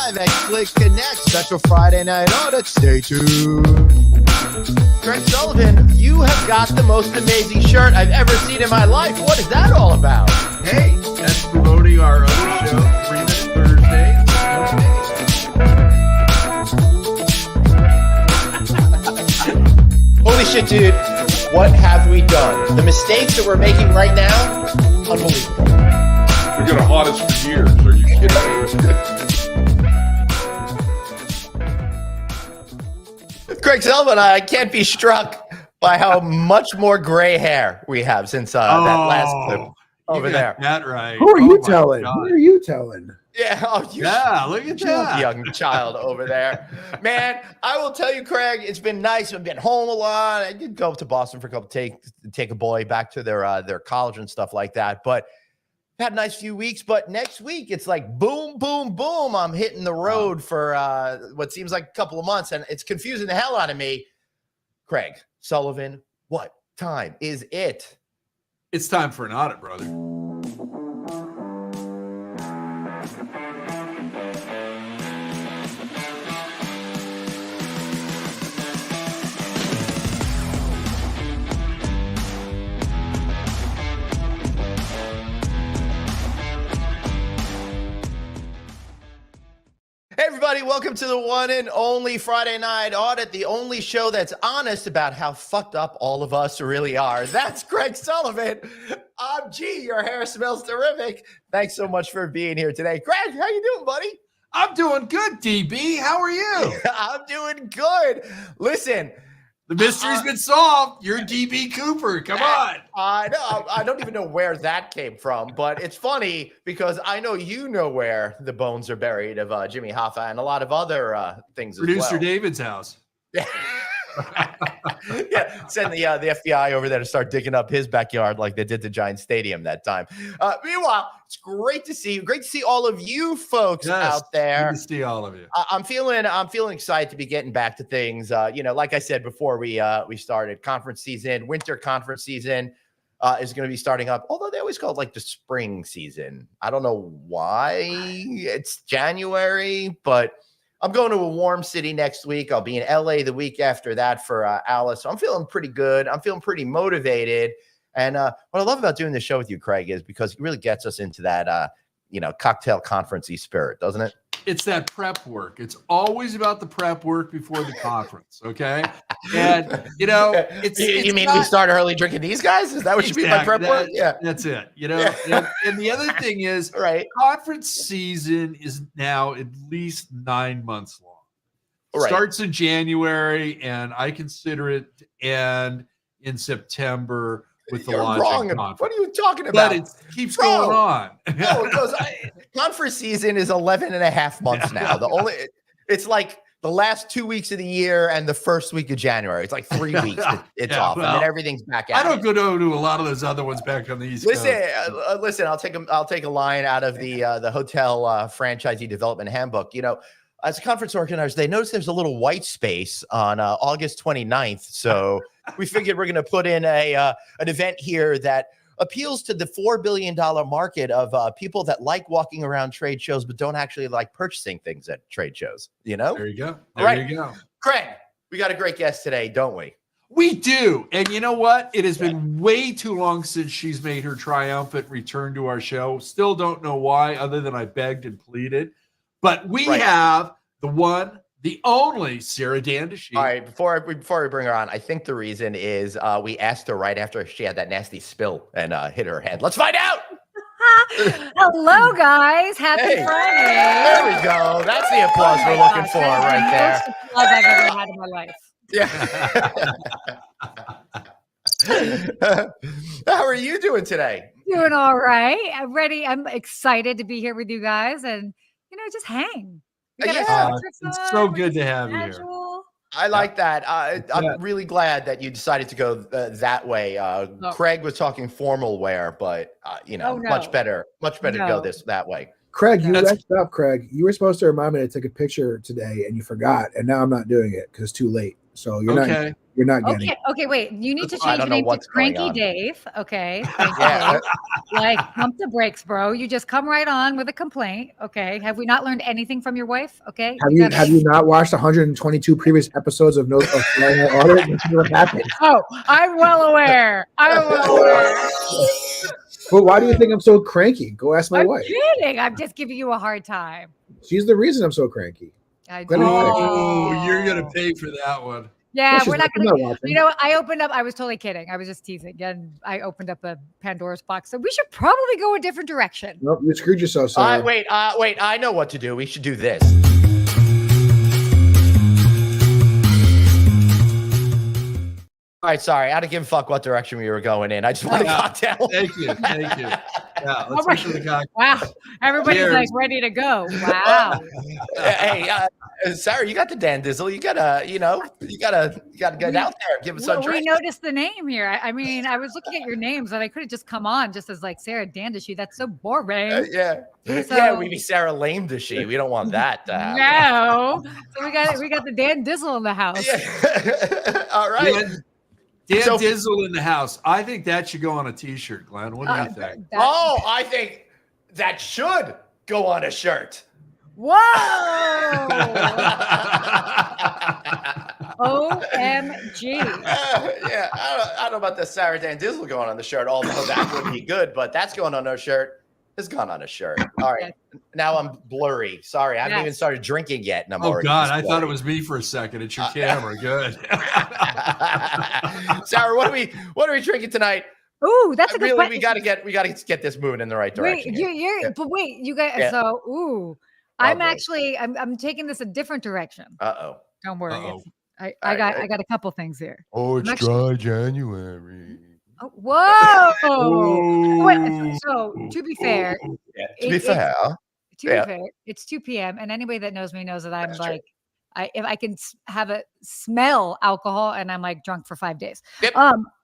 live at Click Connect, special Friday Night Audit. Stay tuned. Craig Sullivan, you have got the most amazing shirt I've ever seen in my life. What is that all about? Hey, that's promoting our other show, 3 Minute Thursday. Holy shit, dude. What have we done? The mistakes that we're making right now, unbelievable. We're going to haunt us for years. Are you kidding? Craig Sullivan, I can't be struck by how much more gray hair we have since that last clip over there. That right. Who are you telling? Who are you telling? Yeah, Look at that young child over there. Man, I will tell you, Craig, it's been nice. I've been home a lot. I did go up to Boston for a couple take a boy back to their college and stuff like that. But had a nice few weeks. But next week, it's like boom, boom, boom. I'm hitting the road for what seems like a couple of months, and it's confusing the hell out of me. Craig Sullivan, what time is it? It's time for an audit, brother. Hey everybody, welcome to the one and only Friday Night Audit, the only show that's honest about how fucked up all of us really are. That's Craig Sullivan. I'm G. Your hair smells terrific. Thanks so much for being here today. Craig, how you doing, buddy? I'm doing good, DB. How are you? I'm doing good. Listen, the mystery's been solved. You're DB Cooper. Come on. I know. I don't even know where that came from, but it's funny because I know you know where the bones are buried of Jimmy Hoffa and a lot of other things Producer as well. David's house. Yeah. Yeah, send the FBI over there to start digging up his backyard like they did to Giant Stadium that time. Meanwhile, it's great to see you. Great to see all of you folks out there. Good to see all of you. I'm feeling excited to be getting back to things. Like I said before we started, conference season, winter conference season is going to be starting up. Although they always call it like the spring season. I don't know why it's January, but I'm going to a warm city next week. I'll be in LA the week after that for Alice. So I'm feeling pretty good. I'm feeling pretty motivated. And what I love about doing this show with you, Craig, is because it really gets us into that, cocktail conference-y spirit, doesn't it? It's that prep work. It's always about the prep work before the conference. Okay. And you mean we start early drinking these guys? Is that what you mean by prep work? Yeah. That's it. And the other thing is, right. Conference season is now at least 9 months long. Right. Starts in January, and I consider it to end in September with the launch of conference. What are you talking about? But it keeps going on. No, it goes. Conference season is 11 and a half months now. It's like the last 2 weeks of the year and the first week of January. It's like 3 weeks. It's off, and then everything's back out. I don't go to a lot of those other ones back on the East Coast. Listen. I'll take a line out of the hotel franchisee development handbook. As a conference organizer, they noticed there's a little white space on August 29th. So we figured we're going to put in an event here that appeals to the $4 billion market of people that like walking around trade shows, but don't actually like purchasing things at trade shows. There you go. You go. Craig, we got a great guest today, don't we? We do. And you know what? It has been way too long since she's made her triumphant return to our show. Still don't know why, other than I begged and pleaded. But we have the one, the only Sarah Dandashy. All right, before we bring her on, I think the reason is we asked her right after she had that nasty spill and hit her head. Let's find out. Hello, guys. Happy Friday. There we go. That's the applause we're looking for right there. Most applause I've ever had in my life. Yeah. How are you doing today? Doing all right. I'm ready. I'm excited to be here with you guys and, just hang. It's so good to have you here. I like that. I'm really glad that you decided to go that way. Craig was talking formal wear, but much better to go that way. Craig, you messed up, Craig. You were supposed to remind me to take a picture today and you forgot, and now I'm not doing it because it's too late. So you're not getting it. Okay, wait. You need to I change don't your know name to what's going Cranky on. Dave. Okay. Cranky Yeah. Dave. Like, pump the brakes, bro. You just come right on with a complaint. Okay. Have we not learned anything from your wife? Okay. Have you not watched 122 previous episodes of Friday Night Audit? This is what happened. Oh, I'm well aware. But why do you think I'm so cranky? Go ask my I'm wife. kidding. I'm just giving you a hard time. She's the reason I'm so cranky. Oh, you're gonna pay for that one. Yeah, we're not gonna. watching. You know, I opened up. I was totally kidding. I was just teasing, and I opened up a Pandora's box. So we should probably go a different direction. Nope, you screwed yourself. Wait. I know what to do. We should do this. All right, sorry. I don't give a fuck what direction we were going in. I just want a cocktail. Thank you. Yeah, let's my- get to the cocktail. Wow, everybody's Cheers. like ready to go. Wow. Hey, Sarah, you got the Dandizzle. You gotta get out there and give us a We drink. noticed the name here. I mean, I was looking at your names, and I could have just come on just as like Sarah Dandashy. That's so boring. Yeah, So- we'd be Sarah Lame-dashy. We don't want that to happen. No. So we got the Dan Dizzle in the house. Yeah. All right. Dan So- Dizzle in the house. I think that should go on a T-shirt, Glenn. What do you think? I think that should go on a shirt. Whoa! OMG. Yeah, I don't know about the Sarah Dandizzle going on the shirt, although that would be good, but that's going on a shirt. It's gone on a shirt. All right. Now I'm blurry. Sorry, I haven't even started drinking yet. And I'm Oh, already God. I blurry. thought it was me for a second. It's your camera. Good. Sarah, what are we drinking tonight? Ooh, that's a good Really, question. we gotta get this moving in the right direction. Wait, you guys. Yeah. So, Oh, I'm boy. actually I'm taking this a different direction. Uh-oh. Don't worry. Uh-oh. I got a couple things here. Oh, it's dry January. Oh, whoa! Ooh. Wait, so to be fair, Yeah, to be fair. it's 2 p.m. and anybody that knows me knows that I'm That's true. like, if I can have a smell alcohol and I'm like drunk for 5 days. Yep.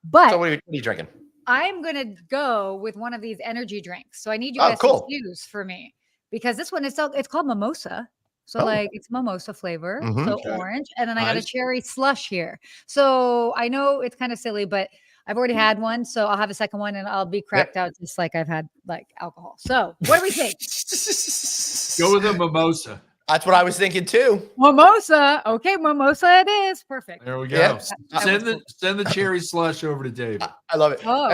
But So what are you drinking? I'm gonna go with one of these energy drinks. So I need you Oh, guys cool. to choose for me because this one it's called mimosa. So Oh. like it's mimosa flavor, Mhm. so Okay. orange, and then I got a Nice. cherry slush here. So I know it's kind of silly, but I've already had one, so I'll have a second one, and I'll be cracked out just like I've had like alcohol. So what do we think? Go with a mimosa. That's what I was thinking too. Mimosa. Okay, mimosa it is. Perfect. There we go. Yeah. Send the cherry slush over to David. I love it. Oh.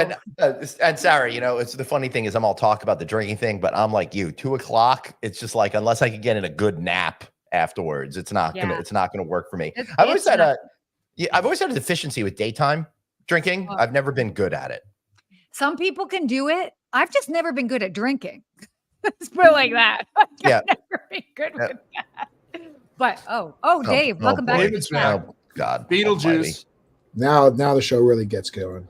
And Sarah, it's the funny thing is I'm all talk about the drinking thing, but I'm like you. 2:00. It's just like unless I can get in a good nap afterwards, it's not gonna work for me. I've always had a deficiency with daytime drinking. Oh. I've never been good at it. Some people can do it. I've just never been good at drinking. Let's put it like that. Yeah. I've never been good with that. But Dave, welcome back. boy. To the chat. Oh God. Beetlejuice. Now the show really gets going.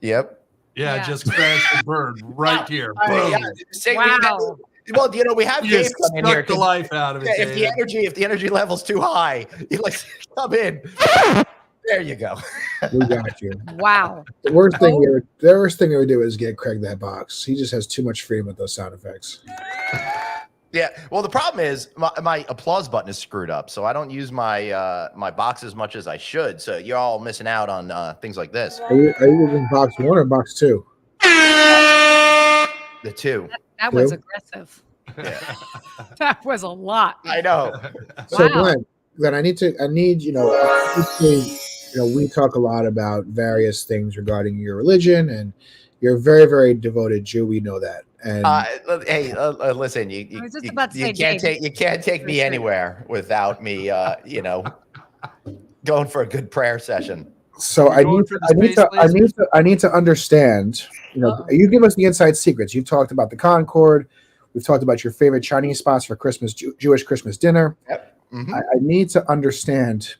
Yep. Yeah, Yeah. just crashed and burned right here. All right, Boom. Wow. Well, we have You Dave just come in sucked here. the life out of it. If the energy level's too high, you like come in. There you go. We got you. Wow. The worst thing we would do is get Craig that box. He just has too much freedom with those sound effects. Yeah. Well, the problem is my applause button is screwed up, so I don't use my my box as much as I should. So you're all missing out on things like this. Are you using box 1 or box 2? The two. That was Two? aggressive. Yeah. That was a lot. I know. So Wow. Glenn, I need we talk a lot about various things regarding your religion, and you're a very, very devoted Jew. We know that. And Hey, listen, you I was just about to say, can't Dave, you can't take me sure. anywhere without me going for a good prayer session. so You're going for the I need to understand. You give us the inside secrets. You've talked about the Concord. We've talked about your favorite Chinese spots for Christmas, Jewish Christmas dinner. Yep. Mhm. I need to understand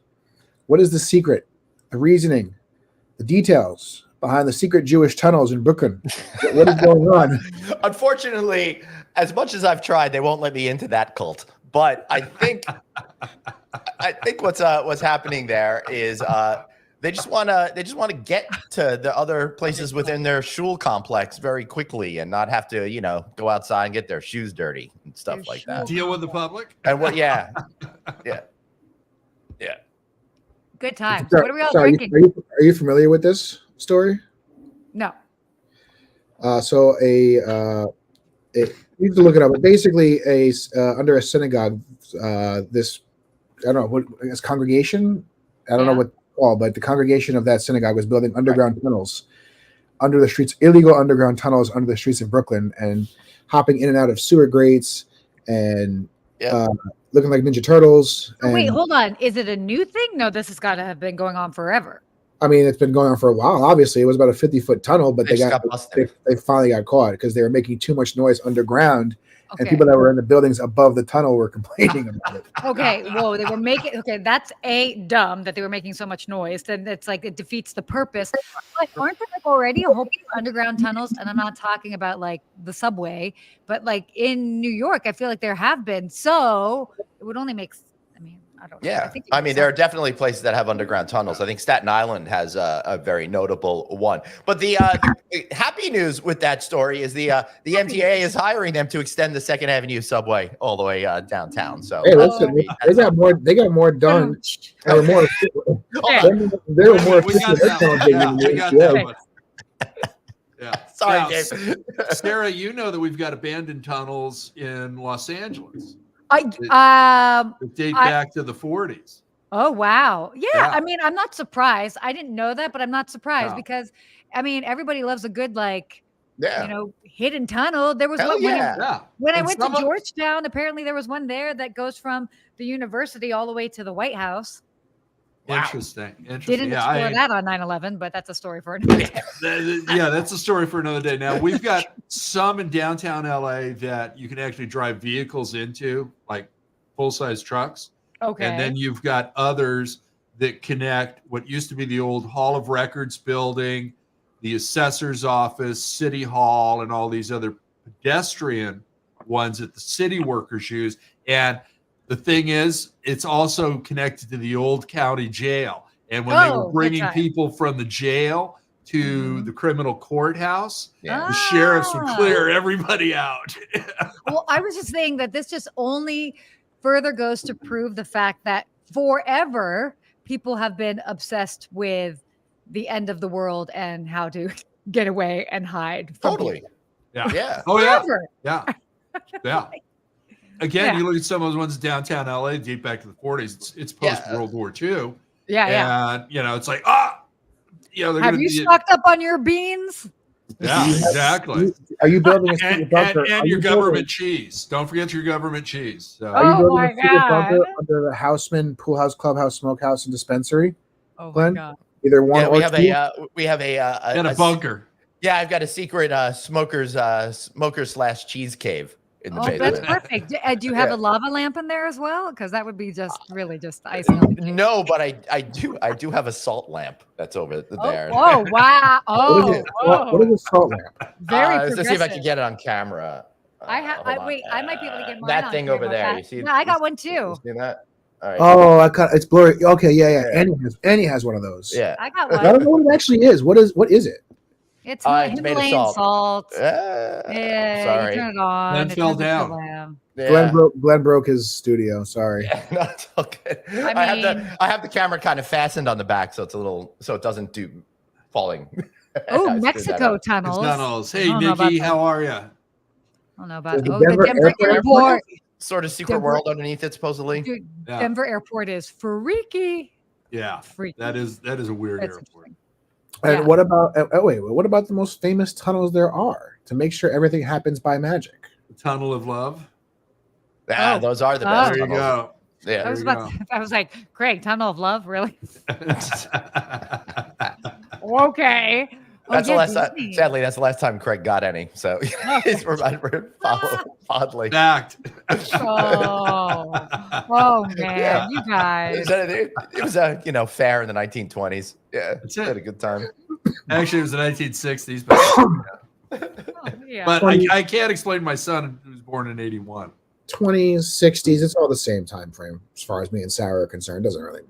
what is the secret, the reasoning, the details behind the secret Jewish tunnels in Brooklyn. What is going on? Unfortunately, as much as I've tried, they won't let me into that cult. But I think what's happening there is they just want to get to the other places within their shul complex very quickly and not have to go outside and get their shoes dirty and stuff Their like that. Deal with the public. And what? Yeah. Good times. So- What are we all so drinking? Are you familiar with this story? No. You have to look it up. But basically, under a synagogue, this I don't know what I guess congregation. I don't know Yeah. what it's called, but the congregation of that synagogue was building underground tunnels under the streets, illegal underground tunnels under the streets of Brooklyn, and hopping in and out of sewer grates and looking like Ninja Turtles. Oh, wait, And hold on. Is it a new thing? No, this has got to have been going on forever. I mean, it's been going on for a while. Obviously, it was about a 50-foot tunnel, but They just got busted. they finally got caught because they were making too much noise underground, Okay. and people that were in the buildings above the tunnel were complaining about it. Okay. Whoa, they were making. Okay, that's dumb that they were making so much noise. Then it's like it defeats the purpose. But aren't there like already a whole bunch of underground tunnels? And I'm not talking about like the subway, but like in New York, I feel like there have been. So it would only make. I mean, I don't know. Yeah, think I mean, there are definitely places that have underground tunnels. I think Staten Island has a very notable one. But the happy news with that story is the MTA is hiring them to extend the Second Avenue subway all the way downtown. So Hey, listen, they got more. They got more done. They were more. Yeah. They were more We got efficient that. than Yeah, we got MTA. that one. Yeah. Sorry, Now, Dave. Sarah, you know that we've got abandoned tunnels in Los Angeles that that date back to the 40s. Oh wow. Yeah, I Yeah. mean, I'm not surprised. I didn't know that, but I'm not surprised No. because I mean, everybody loves a good like, Yeah. hidden tunnel. There was Hell one yeah. Yeah. when I And went to some of- Georgetown, apparently there was one there that goes from the university all the way to the White House. Wow. Interesting. Didn't explore that on 9/11, but that's a story for another day. Yeah, that's a story for another day. Now we've got some in downtown LA that you can actually drive vehicles into, like full-size trucks. Okay. And then you've got others that connect what used to be the old Hall of Records building, the assessor's office, City Hall, and all these other pedestrian ones that the city workers use. And the thing is, it's also connected to the old county jail. And when they Oh, were good bringing time. people from the jail to Mhm. the criminal courthouse, Yeah. the sheriffs would Ah. clear everybody out. Well, I was just saying that this just only further goes to prove the fact that forever people have been obsessed with the end of the world and how to get away and hide from Totally. people. Yeah. Yeah. Oh, yeah. Forever. Yeah. Yeah. Again, Yeah. you look at some of those ones downtown LA, deep back to the 40s. It's post World War II. Yeah. And, it's like, they're Have going you to stocked up on your beans? Yeah, exactly. Are you building a secret And bunker? Are your you government cheese. Don't forget your government cheese. So, Are you Oh building my a secret bunker God. under the Houseman Pool House, Clubhouse, Smokehouse, and Dispensary? Oh Glenn? my God. Either one Yeah, or we have two. we have and a bunker. Yeah, I've got a secret smoker/cheese cave in the Oh, that's basement. perfect. Do you have Yeah. a lava lamp in there as well? Because that would be just really just the icing on the cake. No, but I do have a salt lamp that's over there. Oh, wow. What is Oh, what is a salt lamp? very Let's see if I progressive. can get it on camera. I wait. I might be able to get mine that on thing here, over but there. that- You see? Yeah, I got you- one too. You see that? All right. Oh, it's blurry. Okay, yeah. Yeah. Annie has one of those. Yeah. I got I one. don't know what it actually is. What is it? It's It's made of Himalayan salt. salt. Yeah. Yeah, Sorry. you turn it on. Then it fell turns into down. lamb. Yeah. Glenn broke his studio. Sorry. Yeah, no, it's all good. I mean- I have the camera kind of fastened on the back, so it doesn't do falling. Oh, I screwed that Mexico up. It's tunnels. not all. Hey, I don't know about Nikki, that. how are you? I don't know about The the Denver Denver airport- airport. Sort of secret Denver- world underneath it, supposedly. Dude, Yeah. Denver airport is freaky. Yeah. Freaky. That is a weird That's airport. interesting. And Yeah. what about? What about the most famous tunnels there are to make sure everything happens by magic? The Tunnel of Love. Ah, Oh. those are the Oh. best. There you tunnels. go. Yeah. I was we about. I was like, Craig, Tunnel of Love, really? That's Okay. Oh, That's the yeah, last time. Disney. Sadly, that's the last time Craig got any. So he's remembered fondly. Fact. Oh man, Yeah. you guys. It was fair in the 1920s. Yeah, That's had it. a good time. Actually, it was the 1960s, but, Oh, yeah. but I can't explain my son who was born in 81. 20s, 60s. It's all the same time frame as far as me and Sarah are concerned. Doesn't really.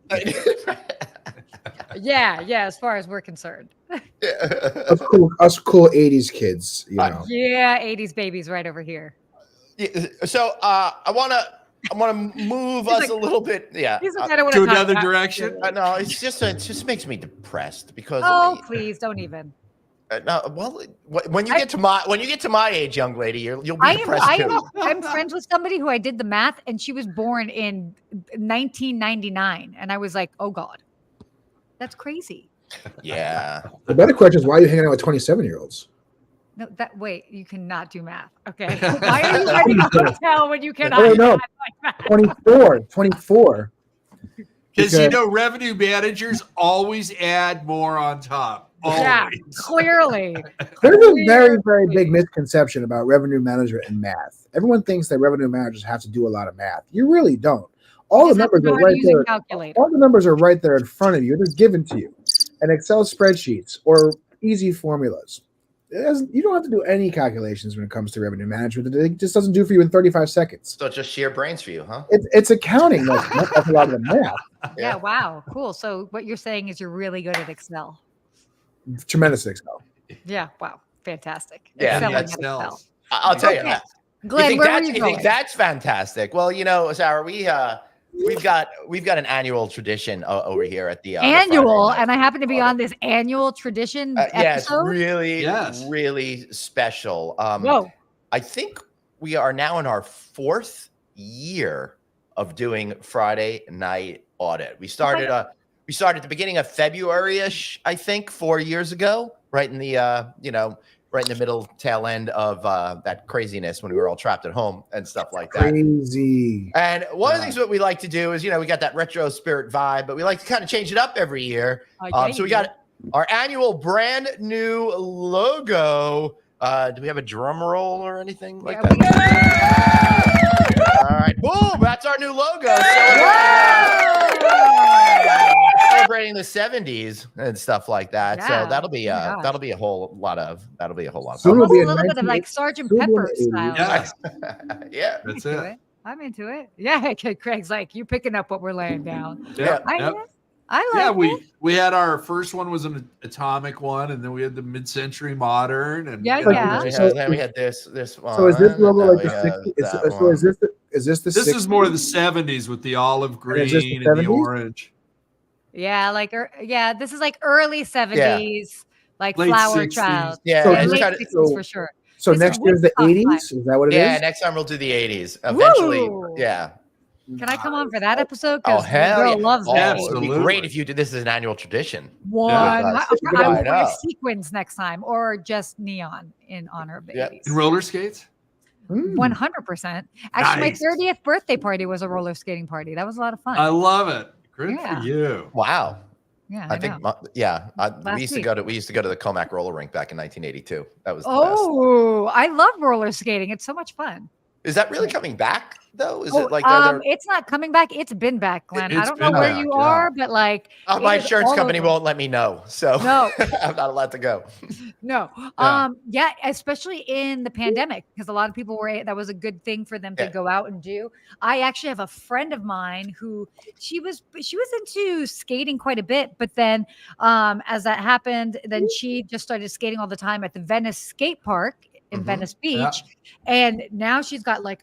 yeah. As far as we're concerned. Us cool 80s kids. You know. Yeah, 80s babies right over here. Yeah, so I want to I'm going to move He's us like- a little bit. Yeah. He's like, I don't want To talk another about direction. it. No, it just makes me depressed because Oh, please don't even. no, well, when you get to my age, young lady, you'll be depressed too. I'm friends with somebody who I did the math, and she was born in 1999, and I was like, oh God, that's crazy. Yeah. The better question is, why are you hanging out with 27-year-olds? No, wait, you cannot do math. Okay, why are you renting a hotel when you cannot? No, do no. math like that? 24. Because you know, revenue managers always add more on top. Always. Yeah, clearly. There's a very, very big misconception about revenue management and math. Everyone thinks that revenue managers have to do a lot of math. You really don't. All the numbers are right there. All the numbers are right there in front of you. They're given to you. And Excel spreadsheets or easy formulas. You don't have to do any calculations when it comes to revenue management. It just doesn't do for you in 35 seconds. So just sheer brains for you, huh? It's accounting. That's a lot of the math. Yeah, wow, cool. So what you're saying is you're really good at Excel. Tremendous Excel. Yeah, wow, fantastic. Yeah, Excelling at Excel. Excel. I'll tell you Okay. that. Glenn, where were you You going? think that's fantastic? Well, you know, Sarah, we've got an annual tradition over here at the Annual, Friday Night and I happen to be Audit. on this annual tradition Yeah, it's episode. really special. Whoa. I think we are now in our 4th year of doing Friday Night Audit. We started at the beginning of February-ish, I think, 4 years ago, right in the right in the middle tail end of that craziness when we were all trapped at home and stuff like that. Crazy. And one of the things that we like to do is, we got that retro spirit vibe, but we like to kind of change it up every year. So we got our annual brand new logo. Do we have a drum roll or anything like that? All right. Boom. That's our new logo. Celebrating the 70s and stuff like that. Yeah. So that'll be a whole lot of Soon fun. will Almost be a a little bit of 19 like Sergeant soon will be Pepper an 80s. style. Yeah. That's into it. I'm into it. Yeah, okay, Craig's like, you picking up what we're laying down. Yeah. I like it. We had our first one was an atomic one, and then we had the mid-century modern, and Yeah, you know, yeah. Then we had this one. So is this logo and like then the we 60s? had that So one. is this the This 60s? is more the 70s with the olive green is this the and the 70s? orange. Yeah, like this is like early 70s, like Late Flower 60s. Child. Yeah, So Yeah, this- late kinda- 60s for sure. So This is next year is the Woodstock 80s? Is that what it is? Yeah, next time we'll do the 80s. Eventually, Woo! yeah. Can I come on for that episode? Oh, Because hell girl yeah. loves Oh, that. it'd be Absolutely. great if you did this as an annual tradition. One. Yeah. I I would wear know. sequins next time or just neon in honor of the Yeah. 80s. And roller skates. 100%. Actually, Nice. my 30th birthday party was a roller skating party. That was a lot of fun. I love it. Good Yeah. for you. Wow. yeah, I think, know. we used to go to the Comac roller rink back in 1982. That was the best. Oh, I love roller skating. It's so much fun. Is that really coming back though? Is Oh, it like are there, it's not coming back. It's been back, Glenn. I It's don't know been where back, you yeah. are, but like it my is insurance all company over. won't let me know, so No. I'm not allowed to go. No. Yeah. Yeah, especially in the pandemic, because a lot of people that was a good thing for them to Yeah. go out and do. I actually have a friend of mine who she was into skating quite a bit, but then as that happened, then she just started skating all the time at the Venice skate park in Mhm. Venice Yeah. Beach. And now she's got like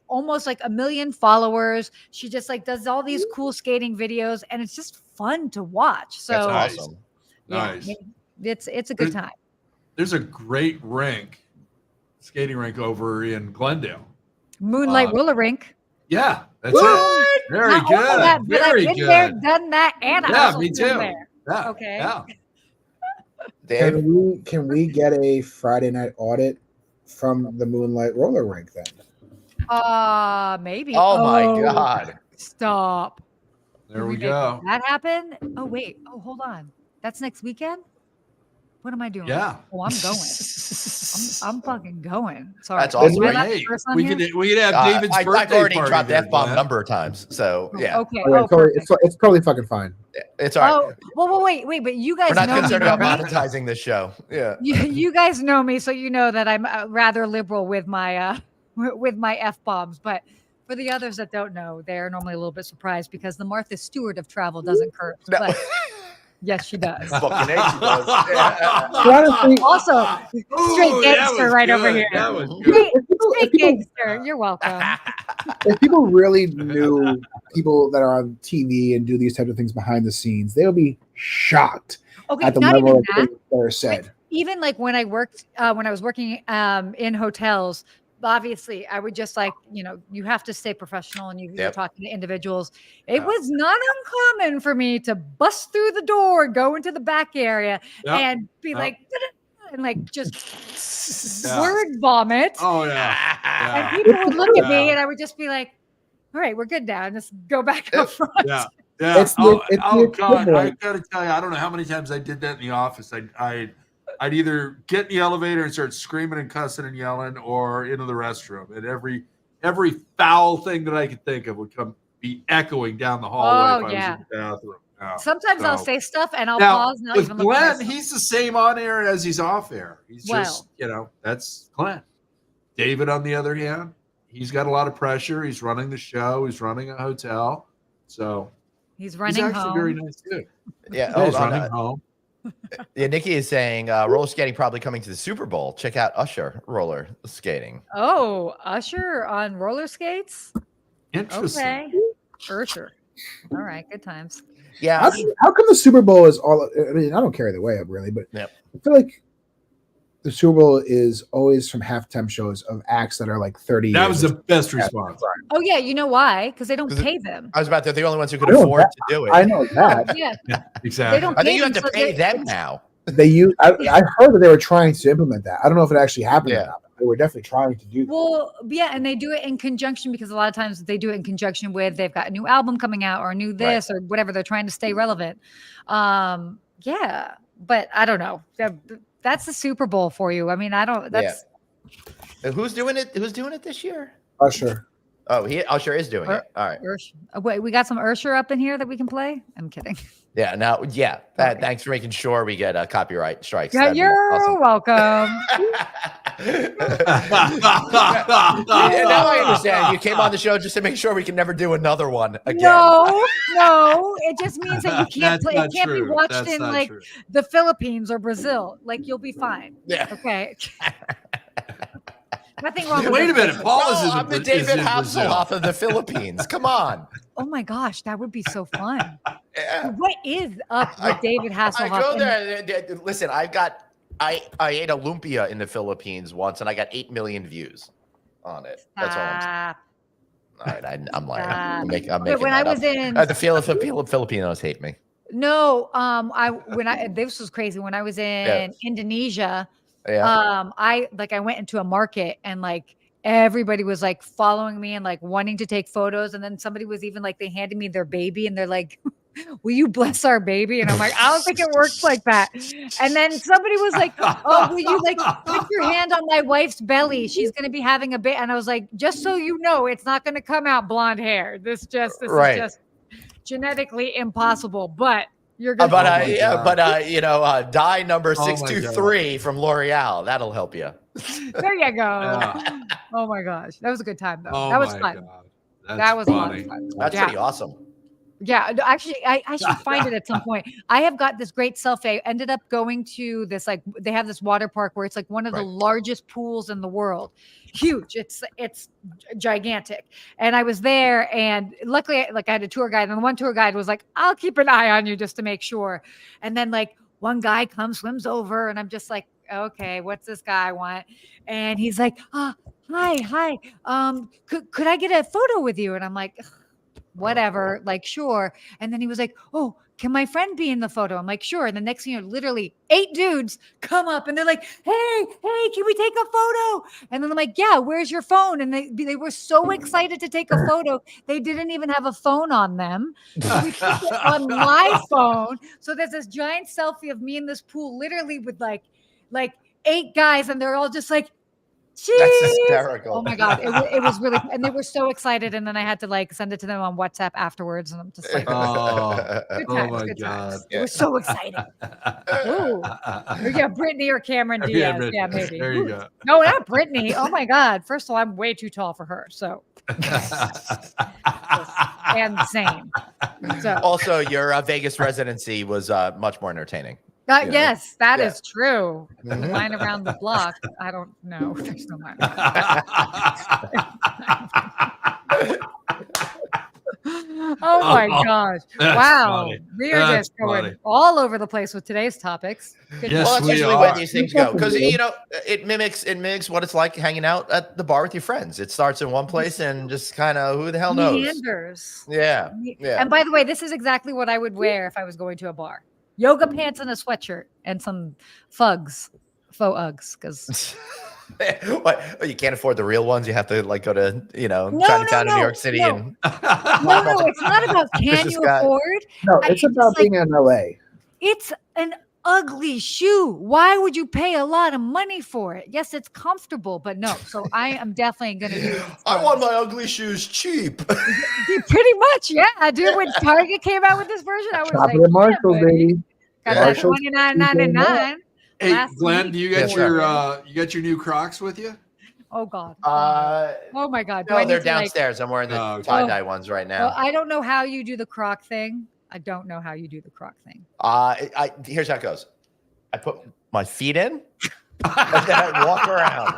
almost like 1 million followers. She just like does all these cool skating videos, and it's just fun to watch. So That's nice. awesome. yeah, Nice. it's a good time. There's a great skating rink over in Glendale. Moonlight Roller Rink. Yeah, that's What? it. Very Not only good. that, but Very I've been good. there, done that, and I Yeah, also me been too. there. Yeah. Okay. Yeah. Dave, Can we get a Friday night audit from the Moonlight Roller Rink then? Maybe. oh my God. Stop. There Did we make go. That happened? Oh, wait. Oh, hold on. That's next weekend? What am I doing? Yeah. Oh, I'm going. I'm fucking going. Sorry. That's awesome. Am I not Hey, first on we here? could have David's birthday I've already party dropped the there, F-bomb Glenn. number of times, so yeah, Okay. Oh, yeah, Oh, perfect. it's totally fucking fine. it's all right. Oh, well, wait. But you guys We're not know me, concerned about right? monetizing this show. Yeah. You guys know me, so you know that I'm rather liberal with my F-bombs. But for the others that don't know, they're normally a little bit surprised because the Martha Stewart of travel doesn't curse. No. But yes, she does. Fucking A, she does. Yeah. Honestly, Also, Ooh, straight that gangster was right good. over here. That was good. Straight if people- gangster. You're welcome. if people really knew people that are on TV and do these types of things behind the scenes, they'll be shocked Okay, at the not level even of that. things that are said. Even like when I was working in hotels, obviously I would just like, you have to stay professional and you're talking to individuals. It was not uncommon for me to bust through the door, go into the back area and be like, and like just word vomit. Oh yeah. And people would look at me and I would just be like, all right, we're good now. And just go back up front. Yeah. Yeah. It's God, I gotta tell you, I don't know how many times I did that in the office. I'd either get in the elevator and start screaming and cussing and yelling, or into the restroom. And every foul thing that I could think of would be echoing down the hallway if I was in the bathroom. Sometimes I'll say stuff and I'll pause. And I'll with even Glenn, he's the same on air as he's off air. He's just, that's Glenn. David, on the other hand, he's got a lot of pressure. He's running the show. He's running a hotel. So he's running actually home. Very nice too. Yeah, he's running home. Yeah, Nikki is saying roller skating probably coming to the Super Bowl. Check out Usher roller skating. Oh, Usher on roller skates? Interesting. Okay. Usher. All right, good times. Yeah. How come the Super Bowl is all? I mean, I don't care either way, really, but I feel like the Super Bowl is always from halftime shows of acts that are like 30 That years. was the best response. Oh, yeah. You know why? Because they don't pay them. I was about to. They're the only ones who could afford to do it. I know that. Yeah, exactly. They don't I think pay you have them, to so pay them now. I heard that they were trying to implement that. I don't know if it actually happened or not. They were definitely trying to do that. Well, yeah, and they do it in conjunction because a lot of times they do it in conjunction with they've got a new album coming out or a new this or whatever. They're trying to stay relevant. Yeah, but I don't know. That's the Super Bowl for you. I mean, I don't. That's who's doing it. Who's doing it this year? Usher. Oh, Usher is doing it. All right. Wait, we got some Usher up in here that we can play. I'm kidding. Yeah. Now, thanks for making sure we get copyright strikes. Yeah, you're welcome. Now I understand. You came on the show just to make sure we can never do another one again. No. It just means that you can't play. It can't be watched in like the Philippines or Brazil. Like you'll be fine. Yeah. Okay. Nothing wrong with Wait a minute. Paul is I'm the David Hasselhoff of the Philippines. Come on. Oh my gosh, that would be so fun. Yeah. What is up with David Hasselhoff? I go there. Listen, I ate a lumpia in the Philippines once, and I got 8 million views on it. That's all I'm saying. All right, I'm lying. I'm making when I was in the Filipinos hate me. No, this was crazy. When I was in Indonesia, I went into a market and like everybody was like following me and like wanting to take photos. And then somebody was even like, they handed me their baby and they're like, will you bless our baby? And I'm like, I don't think it works like that. And then somebody was like, oh, will you like put your hand on my wife's belly? She's going to be having a baby. And I was like, just so you know, it's not going to come out blonde hair. This is just genetically impossible, but you're good. Dye number 623 from L'Oreal. That'll help you. There you go. Yeah. Oh my gosh. That was a good time though. That was fun. That was funny. That's pretty awesome. Yeah, actually, I should find it at some point. I have got this great selfie. I ended up going to this, like, they have this water park where it's like one of the largest pools in the world. Huge. It's gigantic. And I was there, and luckily, like, I had a tour guide, and the one tour guide was like, I'll keep an eye on you just to make sure. And then, like, one guy swims over, and I'm just like, okay, what's this guy want? And he's like, hi. Could I get a photo with you? And I'm like, whatever, like, sure. And then he was like, oh, can my friend be in the photo? I'm like, sure. And the next thing you know, literally 8 dudes come up and they're like, hey, can we take a photo? And then I'm like, yeah, where's your phone? And they were so excited to take a photo. They didn't even have a phone on them. So we took it on my phone. So there's this giant selfie of me in this pool, literally with like 8 guys. And they're all just like, jeez. That's hysterical. Oh my God. It was really, and they were so excited. And then I had to like send it to them on WhatsApp afterwards. And I'm just like, good times. It was so exciting. Ooh. Yeah, Brittany or Cameron Diaz. Yeah, maybe. There you go. No, not Brittany. Oh my God. First of all, I'm way too tall for her. So. And same. So. Also, your Vegas residency was much more entertaining. Yes, that is true. The line around the block. I don't know. There's no line. Oh my gosh. That's Wow. funny. We are That's just going funny. all over the place with today's topics. Good Yes, Well, that's we usually are. when these things go because it mimics what it's like hanging out at the bar with your friends. It starts in one place and just kind of who the hell knows. meanders. Yeah, yeah. And by the way, this is exactly what I would wear if I was going to a bar. Yoga pants and a sweatshirt and some faux Uggs, because What? Oh, you can't afford the real ones. You have to like go to No, Chinatown in no, New York City no. and no, it's not about can This you guy- afford. No, I- it's it's about like- being in LA. It's an ugly shoe. Why would you pay a lot of money for it? Yes, it's comfortable, but no. So I am definitely going to do. I want my ugly shoes cheap. Pretty much, yeah, dude. When Target came out with this version, I was Shop like, it at Marshall, yeah, buddy. baby. Got Yeah. that Marshall's $29.99. Hey, last Glenn, week. do you got Yes, you got your new Crocs with you? Oh God. Uh, Oh my God. Do I no, need they're to, like- downstairs. I'm wearing the Oh, okay. tie-dye ones right now. Well, I don't know how you do the croc thing. I don't know how you do the croc thing. Here's how it goes. I put my feet in, and then I walk around.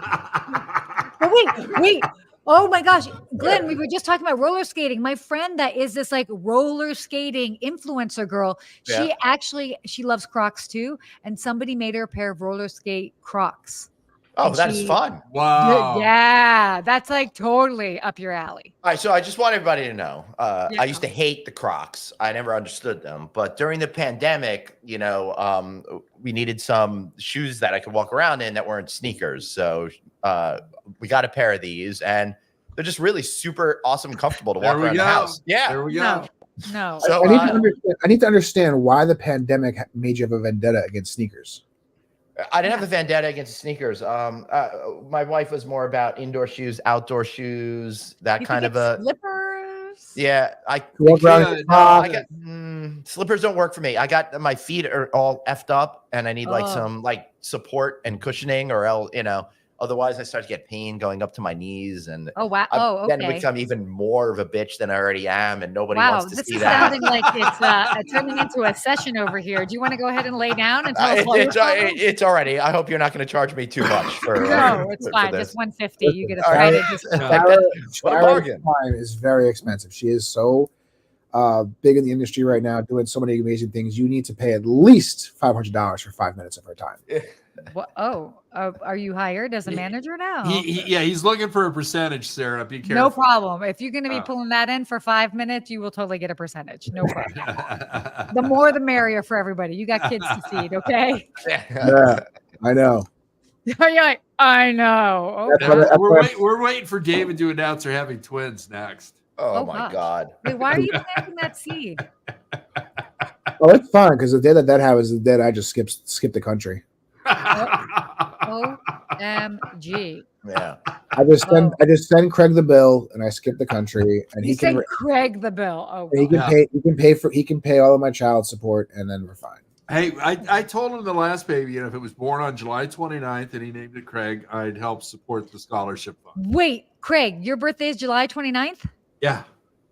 Oh, wait. Oh my gosh, Glenn, we were just talking about roller skating. My friend that is this like roller skating influencer girl, she loves Crocs too. And somebody made her a pair of roller skate Crocs. Oh, And that is she- fun. Wow. Yeah, that's like totally up your alley. All right, so I just want everybody to know. Yeah. I used to hate the Crocs. I never understood them, but during the pandemic, we needed some shoes that I could walk around in that weren't sneakers. So we got a pair of these, and they're just really super awesome and comfortable to There walk we around the go. house. Yeah. There we go. No. So I need to understand why the pandemic made you have a vendetta against sneakers. I didn't have a vendetta against sneakers. My wife was more about indoor shoes, outdoor shoes, that You kind could of a. get slippers. Yeah, Walk around in could, Crocs. I got slippers don't work for me. I got my feet are all effed up, and I need like Oh. some like support and cushioning, or else otherwise I start to get pain going up to my knees, and Oh wow. I Oh, then okay. become even more of a bitch than I already am, and nobody Wow, wants to this see is that. sounding like it's turning into a session over here. Do you want to go ahead and lay down and tell us what It's already. I hope you're not going to charge me too much for. No, it's for fine. this. Just 150. You get a All right. Friday discount. What a Skylar bargain. Klein is very expensive. She is so big in the industry right now, doing so many amazing things. You need to pay at least $500 for 5 minutes of her time. What? Oh, are you hired as a manager now? He's looking for a percentage, Sarah. Be careful. No problem. If you're going to be Oh. pulling that in for 5 minutes, you will totally get a percentage. No problem. The more the merrier for everybody. You got kids to feed, okay? Yeah, I know. You're like, I know. That's Okay. what- We're waiting for David to announce they're having twins next. Oh, Oh, my gosh. God. Wait, why are you planting that seed? Oh, it's fine because the day that happens is the day that I just skip the country. OMG. Yeah. I just send Craig the bill and I skip the country, and He he can said Craig the bill. Oh, he God. can pay all of my child support, and then we're fine. Hey, I told him the last baby, if it was born on July 29th and he named it Craig, I'd help support the scholarship fund. Wait, Craig, your birthday is July 29th? Yeah.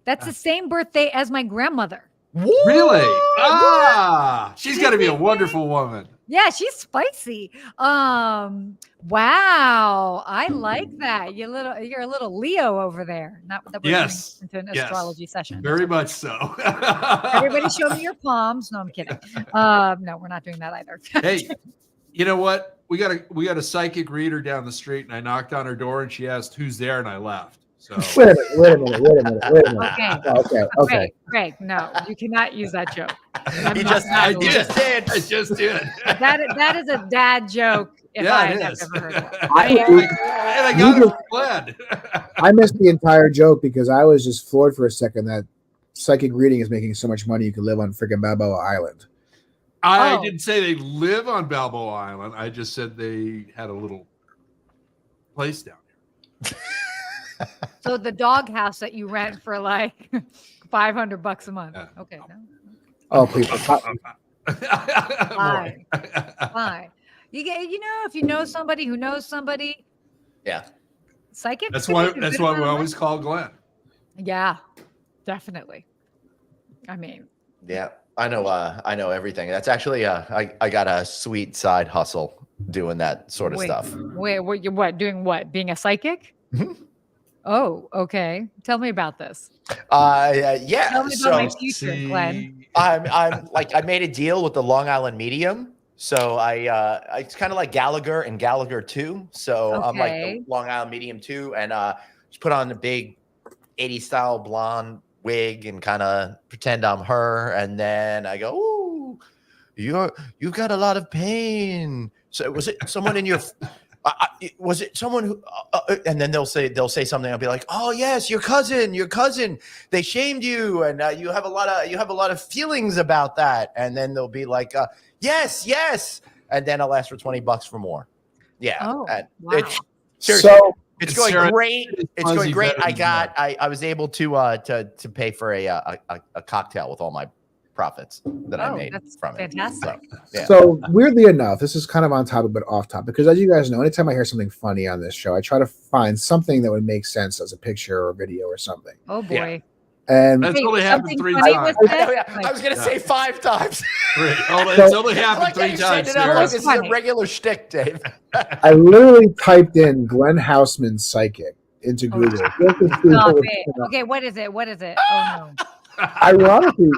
That's the same birthday as my grandmother. Really? Ah, she's got to be a wonderful woman. Yeah, she's spicy. Wow, I like that. You're a little Leo over there. Not that we're Yes, turning into an yes. astrology session. Very much so. Everybody show me your palms. No, I'm kidding. No, we're not doing that either. Hey, you know what? We got a psychic reader down the street, and I knocked on her door, and she asked who's there, and I left. So Wait a minute. Okay. Okay. Craig, no, you cannot use that joke. He just I did. just did. That is a dad joke. If Yeah, I it have is. ever heard one. And I got it glad. I missed the entire joke because I was just floored for a second that psychic reading is making so much money you can live on freaking Balboa Island. I Oh. didn't say they live on Balboa Island. I just said they had a little place down here. So the doghouse that you rent for like $500 a month. Yeah. Okay. No. Oh, please. Fine. Fine. If you know somebody who knows somebody, Yeah. psychic. That's could why make a that's good why amount we of always call Glenn. money. Yeah, definitely. I mean, Yeah. I know everything. That's actually I got a sweet side hustle doing that sort of stuff. Wait, what? Doing what? Being a psychic? Oh, okay. Tell me about this. Yeah. Tell me about my future, Glenn. I'm like I made a deal with the Long Island Medium. So it's kind of like Gallagher and Gallagher 2. So I'm like the Okay. Long Island Medium 2, and just put on the big 80s style blonde wig and kind of pretend I'm her, and then I go, "Ooh, you've got a lot of pain." So was it someone in your was it someone who and then they'll say something. I'll be like, "Oh yes, your cousin, they shamed you, and you have a lot of feelings about that." And then they'll be like, yes, and then I'll ask for $20 for more. Yeah. Oh, And wow. seriously, So it's And going Sarah, great. It's going fuzzy great. veterans I was able to pay for a cocktail with all my profits that I made That's from it. fantastic. Yeah. So weirdly enough, this is kind of on topic but off topic, because as you guys know, anytime I hear something funny on this show, I try to find something that would make sense as a picture or video or something. Oh Yeah. boy. And That's only happened something 3 funny times. was I know, said? yeah. I was gonna say 5 times. It's only I happened like how 3 you times, set it up Sarah. like this is a Funny. regular shtick, Dave. I literally typed in Glenn Houseman's psychic into Google. just to see Stop what would it. come up. Okay, what is it? What is it? Oh no. Ironically,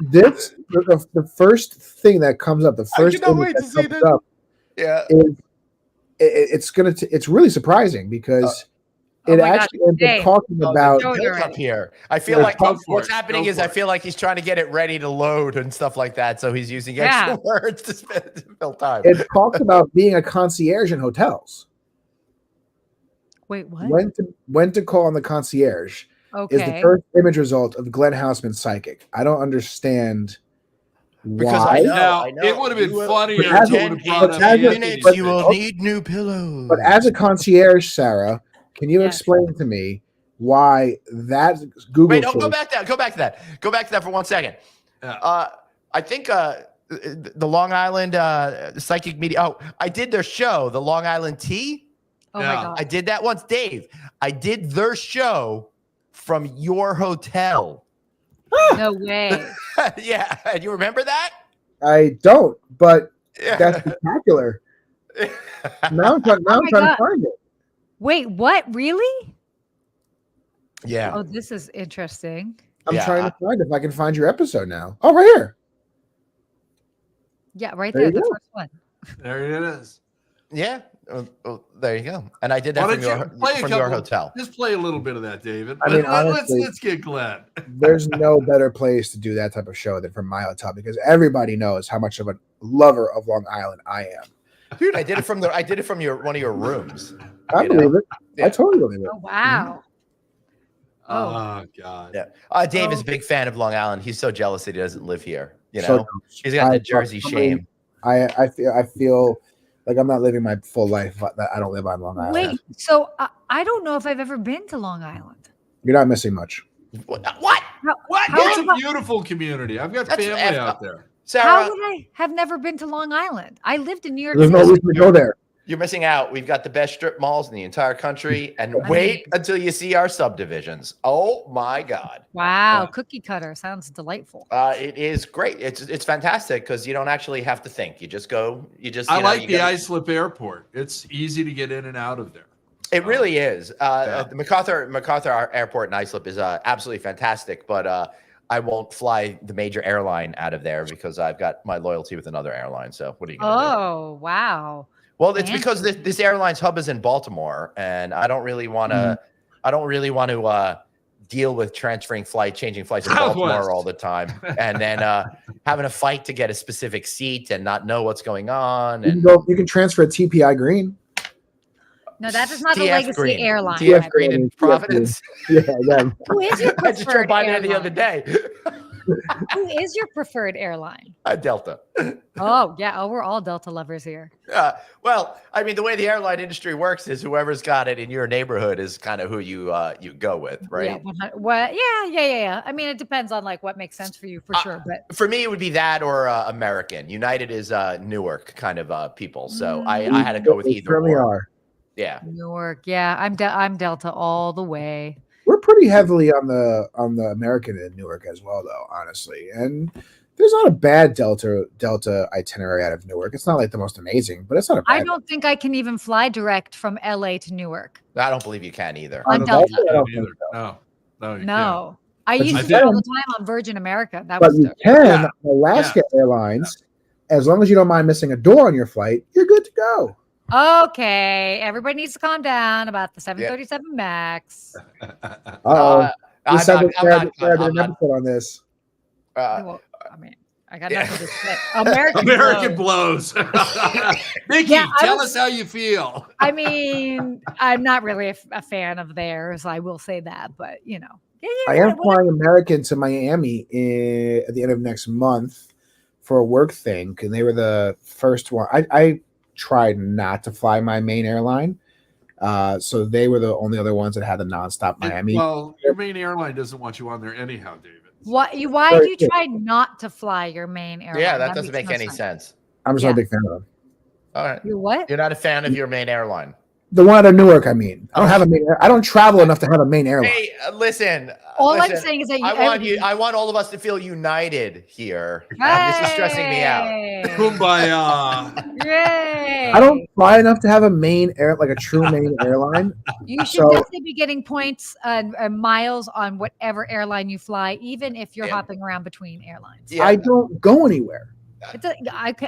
the first thing that comes up, the first cannot image wait to that see comes this. up Yeah. is it's really surprising because Oh it my God, actually ends up Dave. talking Oh, about the Show it build up already. here. I feel Yeah, like go for what's it. happening Go is for I it. feel like he's trying to get it ready to load and stuff like that. So he's using extra Yeah. words to fill time. it talks about being a concierge in hotels. Wait, what? When to call on the concierge is the Okay. first image result of Glenn Houseman's psychic. I don't understand Because why. Now, I know. it would have been You will- funnier But if you would have brought up 10 as a- minutes, but- you will need new pillows. But as a concierge, Sarah, can you Yes. explain to me why that Google Wait, no, search- go back to that. Go back to that for 1 second. Yeah. I think the Long Island Psychic Media. Oh, I did their show, the Long Island Tea. Oh Yeah. my God. I did that once, Dave. I did their show from your hotel. No way. Yeah, and you remember that? I don't, but Yeah. that's spectacular. Now I'm trying my to God. find it. Wait, what? Really? Yeah. Oh, this is interesting. I'm Yeah, trying to find if I can find your episode now. Oh, right here. Yeah, right There there, you the go. first one. There it is. Yeah. There you go. And I did that Why from don't your you play a from your couple- hotel. Just play a little bit of that, David. I mean, let's honestly- get Glenn. There's no better place to do that type of show than from my hotel because everybody knows how much of a lover of Long Island I am. Dude, I did it from one of your rooms. I You believe know? it. Yeah. I totally believe it. Oh wow. Oh. Oh, God. Yeah. Dave is a big fan of Long Island. He's so jealous that he doesn't live here. You So know, he's got the Jersey I mean, shame. I feel like I'm not living my full life. That I don't live on Long Island. Wait, so I don't know if I've ever been to Long Island. You're not missing much. What? What? How It's a would I- beautiful community. I've got That's family F- out there. Sarah, How would I have never been to Long Island? I lived in New York There's no City. reason to go there. you're missing out. We've got the best strip malls in the entire country. And I wait mean- until you see our subdivisions. Oh my God. Wow, Yeah. cookie cutter sounds delightful. It is great. It's fantastic because you don't actually have to think. You just go. You just. I you know, like you the gotta- Islip Airport. It's easy to get in and out of there. It really is. Yeah. The MacArthur Airport in Islip is absolutely fantastic, but I won't fly the major airline out of there because I've got my loyalty with another airline. So what are you going to do? Oh, wow. Well, it's man. because this airline's hub is in Baltimore, and I don't really want to. I don't really want to deal with changing flights in Baltimore Southwest. all the time, and then having a fight to get a specific seat and not know what's going on. And You can transfer a TPI Green. No, that is not a TF legacy Green. airline. TF Green in TF Providence. Yeah, yeah. Who is your I just drove preferred by there the other airline? day. Who is your preferred airline? Delta. Oh, yeah. Oh, we're all Delta lovers here. Well, I mean, the way the airline industry works is whoever's got it in your neighborhood is kind of who you go with, right? Yeah. Yeah. I mean, it depends on like what makes sense for you for sure. But For me, it would be that or American. United is Newark kind of people, so I had to go with They either. certainly or. are. Yeah. Newark, yeah, I'm Delta all the way. We're pretty heavily on the American in Newark as well, though, honestly. And There's not a bad Delta itinerary out of Newark. It's not like the most amazing, but it's not a bad. I don't think I can even fly direct from LA to Newark. I don't believe you can either. On Delta. I don't think so. No, you No. I But used you to do it all can. the time on Virgin America. That But was you dope. can Yeah. on Alaska Airlines, as long as you don't mind missing a door on your flight, you're good to go. Okay, everybody needs to calm down about the 737 Max. Uh-oh. I'm This sounds not- like I'm Sarah not- did an I'm not- episode on this. Well, I mean, I got Yeah. nothing to say. American American blows. blows. Mickey, Yeah, I tell was- us how you feel. I mean, I'm not really a fan of theirs. I will say that, but you know, I am flying American to Miami at the end of next month for a work thing, and they were the first one. I tried not to fly my main airline, so they were the only other ones that had the nonstop Miami. Well, your main airline doesn't want you on there anyhow, David. Why do you try not to fly your main airline? Yeah, that doesn't makes make no any sense. I'm just not a big fan of them. All right. You're what? You're not a fan of your main airline. The one out of Newark, I mean. I don't have a main. I don't travel enough to have a main airline. Hey, listen. All I'm listen, saying is that I want all of us to feel united here. This is stressing me out. Kumbaya. Yay! I don't fly enough to have a main air, like a true main airline. You should So- definitely be getting points and miles on whatever airline you fly, even if you're Yeah. hopping around between airlines. Yeah. I don't go anywhere.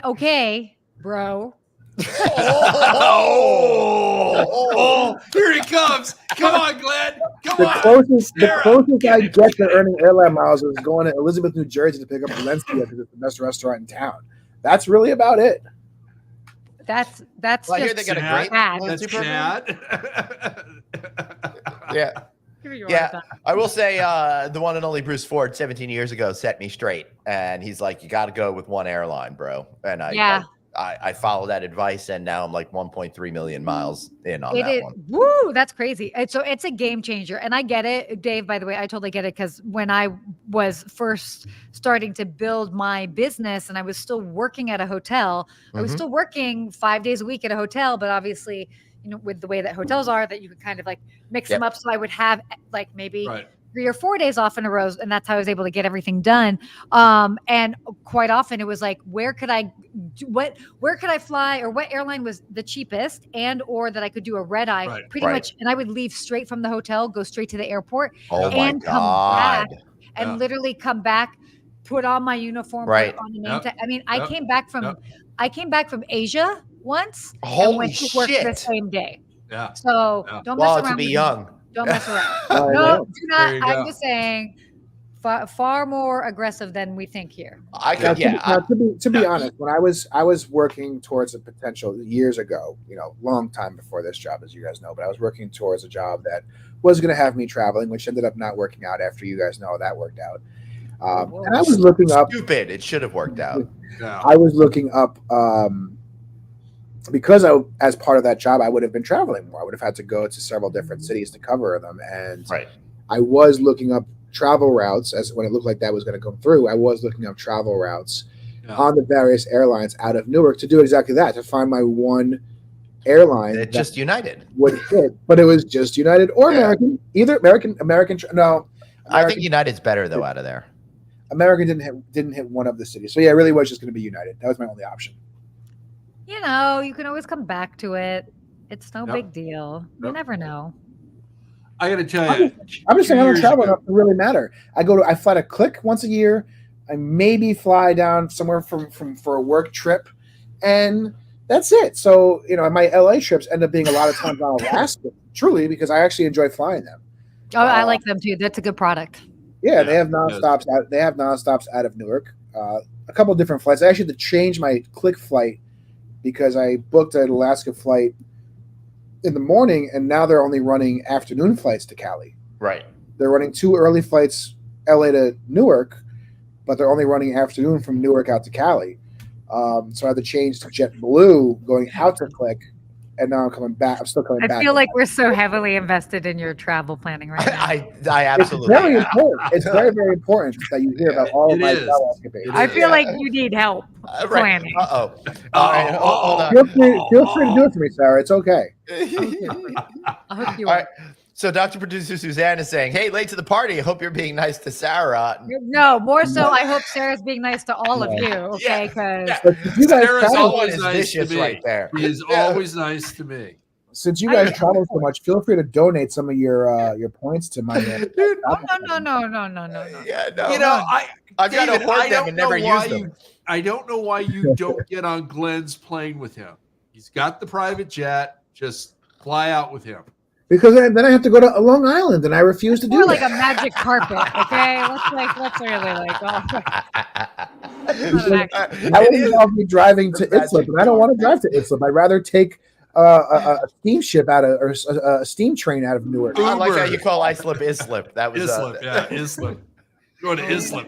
Okay, bro. Oh, here he comes. Come on, Glenn. Come The on. closest Sarah, I get to earning airline miles is going to Elizabeth, New Jersey to pick up Valencia because it's the best restaurant in town. That's really about it. That's Well, I hear just they got a great bad. loyalty That's program. Chad. Yeah. Here you Yeah. are. I will say the one and only Bruce Ford 17 years ago set me straight. And he's like, you got to go with one airline, bro. And I follow that advice. And now I'm like 1.3 million miles in on that one. Woo, that's crazy. So it's a game changer. And I get it, Dave, by the way, I totally get it. Because when I was first starting to build my business and I was still working at a hotel, I was still working 5 days a week at a hotel, but obviously, you know, with the way that hotels are, that you could kind of like mix them up. So I would have like maybe 3 or 4 days off in a row, and that's how I was able to get everything done. And quite often it was like, where could I fly, or what airline was the cheapest, and or that I could do a red eye pretty much, and I would leave straight from the hotel, go straight to the airport, Oh my and God. come back, and literally come back, put on my uniform, put on the name tag. I mean, I came back from Asia once and Holy went to work the shit. same day. Yeah. So don't mess Well, around to be with me. young. Don't mess around. Oh, No, do There you not. I'm go. just saying, far more aggressive than we think here. I could, To be honest, when I was working towards a potential years ago, you know, long time before this job, as you guys know, but I was working towards a job that was going to have me traveling, which ended up not working out. After you guys know how that worked out, and I was looking up. Stupid. It should have worked out. Yeah. I was looking up because as part of that job, I would have been traveling more. I would have had to go to several different cities to cover them, and I was looking up travel routes as when it looked like that was going to come through. I was looking up travel routes on the various airlines out of Newark to do exactly that, to find my one airline. It just United. Would fit, but it was just United or American, either American. No, I think United's better though out of there. American didn't hit one of the cities, so yeah, it really was just going to be United. That was my only option. You know, you can always come back to it. It's no big deal. You never know. I got to tell you, I'm just saying I don't 2 years travel ago- enough to really matter. I fly to Click once a year. I maybe fly down somewhere from for a work trip, and that's it. So, you know, my LA trips end up being a lot of times on Alaska, truly, because I actually enjoy flying them. Oh, I like them too. That's a good product. Yeah, they have nonstops out. They have nonstops out of Newark. A couple of different flights. I actually had to change my Click flight because I booked an Alaska flight in the morning, and now they're only running afternoon flights to Cali. Right. They're running 2 early flights, LA to Newark, but they're only running afternoon from Newark out to Cali. So I had to change to JetBlue going out to Click, and now I'm coming back. I'm still coming back. I feel like we're so heavily invested in your travel planning right now. I absolutely. It's very important. It's very, very important that you hear about all of my travel escapades. I feel like you need help planning. All right. Hold on. Feel free to do it for me, Sarah. It's okay. I'll hook you All up. right. So Dr. Producer Suzanne is saying, hey, late to the party. I hope you're being nice to Sarah. No, more so, I hope Sarah's being nice to all of you. Okay, because You guys Sarah's travel, always is nice to vicious me. right there. He is always nice to me. since you guys travel so much, feel free to donate some of your points to my. Dude, no. Yeah, no. You know, I've got to David, hoard them and never use them. I don't know why you don't get on Glenn's plane with him. He's got the private jet. Just fly out with him. Because then I have to go to Long Island, and I refuse to do more that. like a magic carpet. Okay, let's really like. That would involve me driving to Islip, and I don't want to drive to Islip. I'd rather take a steamship out of, or a steam train out of Newark. I like how you call Islip Islip. That was Islip, Islip. Going to Islip.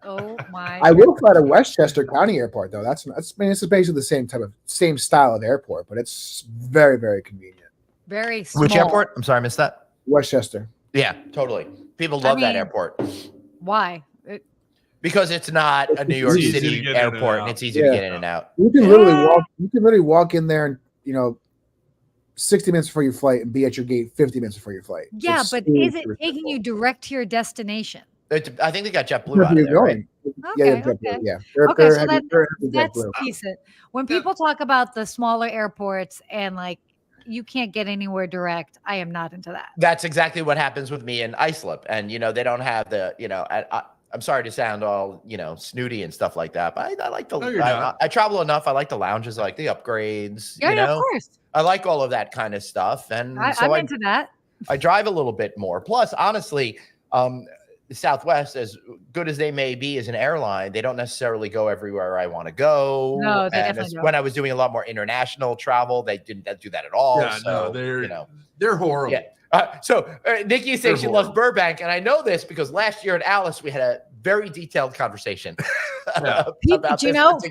Oh my! I will fly to Westchester County Airport, though. It's basically the same style of airport, but it's very, very convenient. Very small. Which airport? I'm sorry, I missed that. Westchester. Yeah, totally. People love that airport. Why? Because it's not a New York easy City to get in and airport, out. and it's easy to get in and out. You can literally walk in there and 60 minutes before your flight and be at your gate 50 minutes before your flight. Yeah, It's but super is it simple. taking you direct to your destination? I think they got JetBlue Wherever out of you're there, right? going. Yeah, Okay, JetBlue, okay. yeah. Okay, so That's that's decent. When people talk about the smaller airports and like you can't get anywhere direct, I am not into that. That's exactly what happens with me in Islip. And, they don't have the, I'm sorry to sound all, snooty and stuff like that, but I like I travel enough. I like the lounges, I like the upgrades, Yeah, of course. I like all of that kind of stuff. And I'm into that. I drive a little bit more. Plus, honestly, the Southwest, as good as they may be as an airline, they don't necessarily go everywhere I want to go. No, they definitely don't. When I was doing a lot more international travel, they didn't do that at all. Yeah, so, they're horrible. Yeah. Nikki is saying she loves Burbank, and I know this because last year at Alice we had a very detailed conversation. About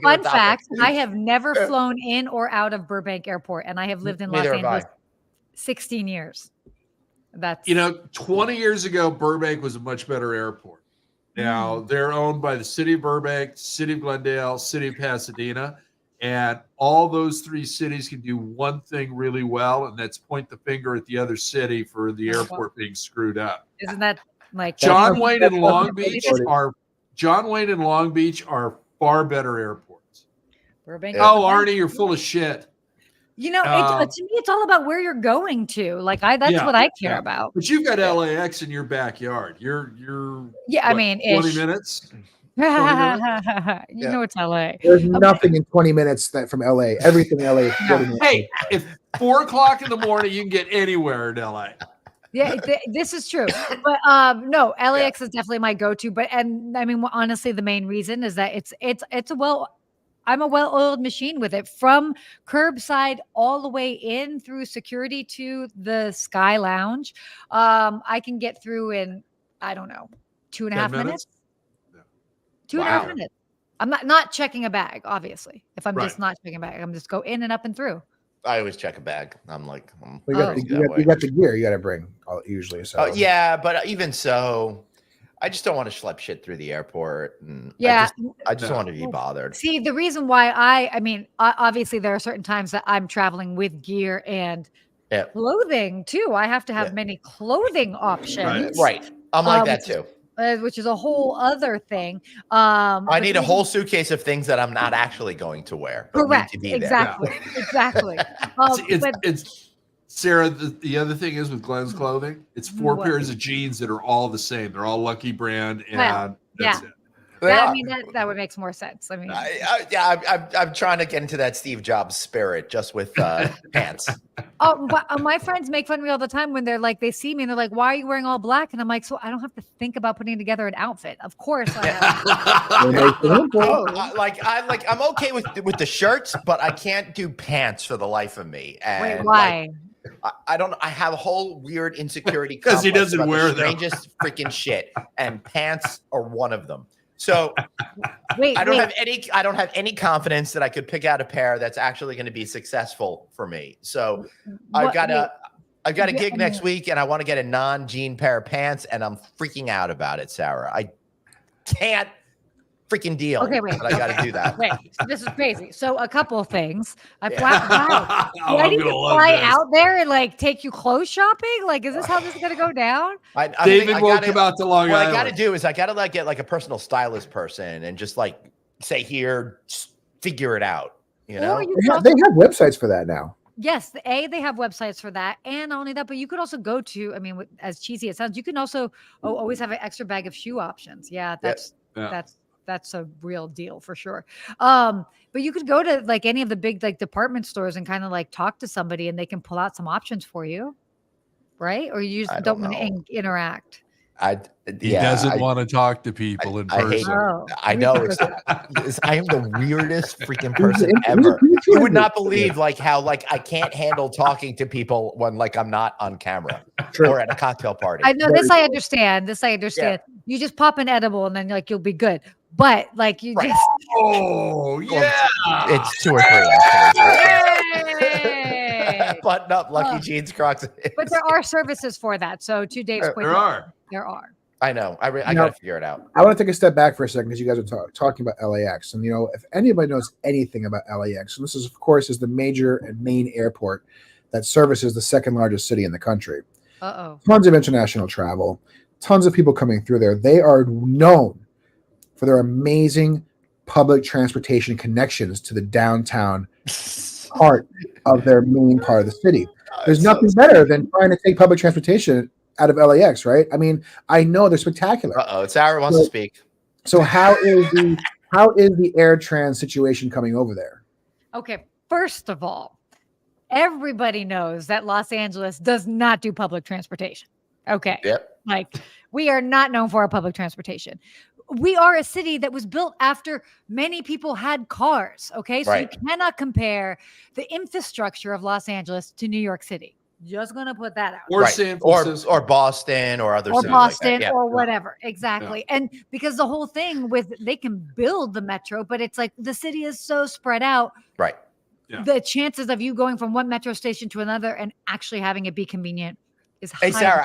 fun fact: I have never flown in or out of Burbank Airport, and I have lived in Los Angeles 16 years. That's 20 years ago, Burbank was a much better airport. Now they're owned by the city of Burbank, city of Glendale, city of Pasadena, and all those three cities can do one thing really well, and that's point the finger at the other city for the airport being screwed up. Isn't that like John Wayne and Long Beach are far better airports. Burbank? Oh, Arnie, you're full of shit. To me, it's all about where you're going to. Like that's what I care about. But you've got LAX in your backyard. You're yeah. I mean, 20 minutes. You know it's LA. There's nothing in 20 minutes from LA. Everything in LA is 40 minutes. Hey, if 4:00 in the morning, you can get anywhere in LA. Yeah, this is true. But no, LAX is definitely my go-to. But I mean, honestly, the main reason is that I'm a well-oiled machine with it, from curbside all the way in through security to the Sky Lounge. I can get through in, I don't know, 2.5 minutes. 2.5 minutes. I'm not checking a bag, obviously. If I'm just not checking a bag, I'm just go in and up and through. I always check a bag. I'm like, you got the gear you got to bring usually. So yeah, but even so, I just don't want to schlep shit through the airport. And I just don't want to be bothered. See, the reason why I mean, obviously there are certain times that I'm traveling with gear and clothing too. I have to have many clothing options. Right. I'm like that too. Which is a whole other thing. I need a whole suitcase of things that I'm not actually going to wear. Correct. To be exactly. there. Exactly. It's Sarah. The other thing is with Glenn's clothing, it's 4 pairs of jeans that are all the same. They're all Lucky Brand, and that's it. I mean, that would make more sense. I mean, I'm trying to get into that Steve Jobs spirit just with pants. My friends make fun of me all the time when they're like, they see me and they're like, "Why are you wearing all black?" And I'm like, "So I don't have to think about putting together an outfit." Of course, I have. I'm okay with the shirts, but I can't do pants for the life of me. And wait, why? I don't. I have a whole weird insecurity because he doesn't wear the strangest freaking shit, and pants are one of them. So I don't have any confidence that I could pick out a pair that's actually going to be successful for me. So I've got a gig next week, and I want to get a non-jean pair of pants, and I'm freaking out about it, Sarah. I can't freaking deal. Okay, wait. But I got to do that. Wait, this is crazy. So a couple of things. Yeah. Wow. Oh, Why I'm do you gonna love fly this. out there and like take you clothes shopping? Like, is this how this is gonna go down? I David think I will gotta- come out to Long What I Island. got to do is I got to like get like a personal stylist person and just like say here, just figure it out. You know, Or you They could have, they also, have websites for that now. yes, they have websites for that, and not only that, but you could also go to. I mean, as cheesy as it sounds, you can also always have an extra bag of shoe options. Yeah, Yeah. that's a real deal for sure. But you could go to like any of the big like department stores and kind of like talk to somebody, and they can pull out some options for you, right? Or you I just don't don't want to know. interact. He doesn't want to talk to people in I hate person. it. I know I am the weirdest freaking He's person an- ever. he's a You would introvert. not believe like how like I can't handle talking to people when like I'm not on camera True. or at a cocktail party. I know Very this. I understand. This I understand. You just pop an edible, and then like you'll be good. But like you Right. just. Oh, yeah. It's 2 or 3 actually. Yay! Button up, Lucky Oh. Jeans, Crocs. But there are services for that. So to Dave's point, There are. There are. I know. I No. got to figure it out. I want to take a step back for a second because you guys are talking about LAX, and if anybody knows anything about LAX, and this is of course is the major and main airport that services the second largest city in the country. Uh-oh. Tons of international travel, tons of people coming through there. They are known for their amazing public transportation connections to the downtown part of their main part of the city. There's nothing better than trying to take public transportation out of LAX, right? I mean, I know they're spectacular. Sarah wants to speak. So how is the air trans situation coming over there? Okay. First of all, everybody knows that Los Angeles does not do public transportation. Okay. Yep. Like we are not known for our public transportation. We are a city that was built after many people had cars. Okay. So Right. you cannot compare the infrastructure of Los Angeles to New York City. Just going to put that out. Or Right. San or Francisco. Boston or other Or cities Boston like that. Yeah. or whatever. Exactly. And because the whole thing with they can build the metro, but it's like the city is so spread out. Right. Yeah. The chances of you going from one metro station to another and actually having it be convenient is high. Hey, Sarah,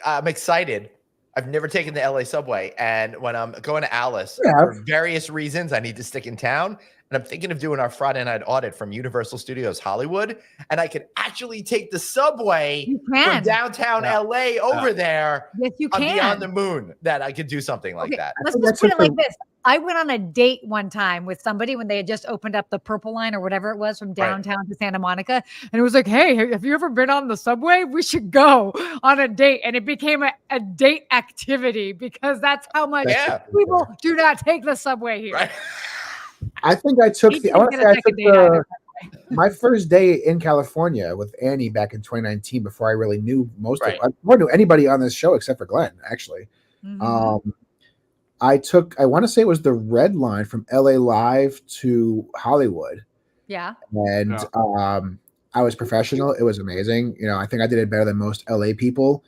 I'm excited. I've never taken the LA subway. And when I'm going to Alice, Yeah. for various reasons, I need to stick in town. And I'm thinking of doing our Friday Night Audit from Universal Studios Hollywood. And I could actually take the subway You from can. downtown Yeah. LA over there Yes, you on can. Beyond the Moon, that I could do something like Okay, that. let's think just that's put it like something- this. I went on a date one time with somebody when they had just opened up the Purple Line or whatever it was from downtown to Santa Monica. And it was like, hey, have you ever been on the subway? We should go on a date. And it became a date activity because that's how much Yeah. people do not take the subway here. Right. I think I took He the. I didn't want get to a say I second took date either. my first day in California with Annie back in 2019 before I really knew most Right. of. I knew anybody on this show except for Glenn, actually. Mhm. I want to say it was the Red Line from LA Live to Hollywood. Yeah. And I was professional. It was amazing. I think I did it better than most LA people.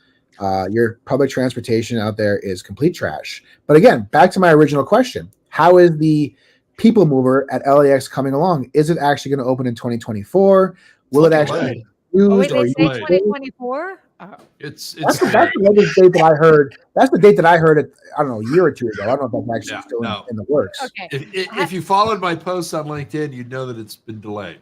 Your public transportation out there is complete trash. But again, back to my original question. How is the people mover at LAX coming along? Is it actually going to open in 2024? Will it actually delayed. be Oh, used? wait, they say delayed. 2024? Oh. It's That's the latest date that I heard. That's the date that I heard I don't know, a year or two ago. I don't know if that's actually Yeah, still no. in the works. Okay. if you followed my posts on LinkedIn, you'd know that it's been delayed.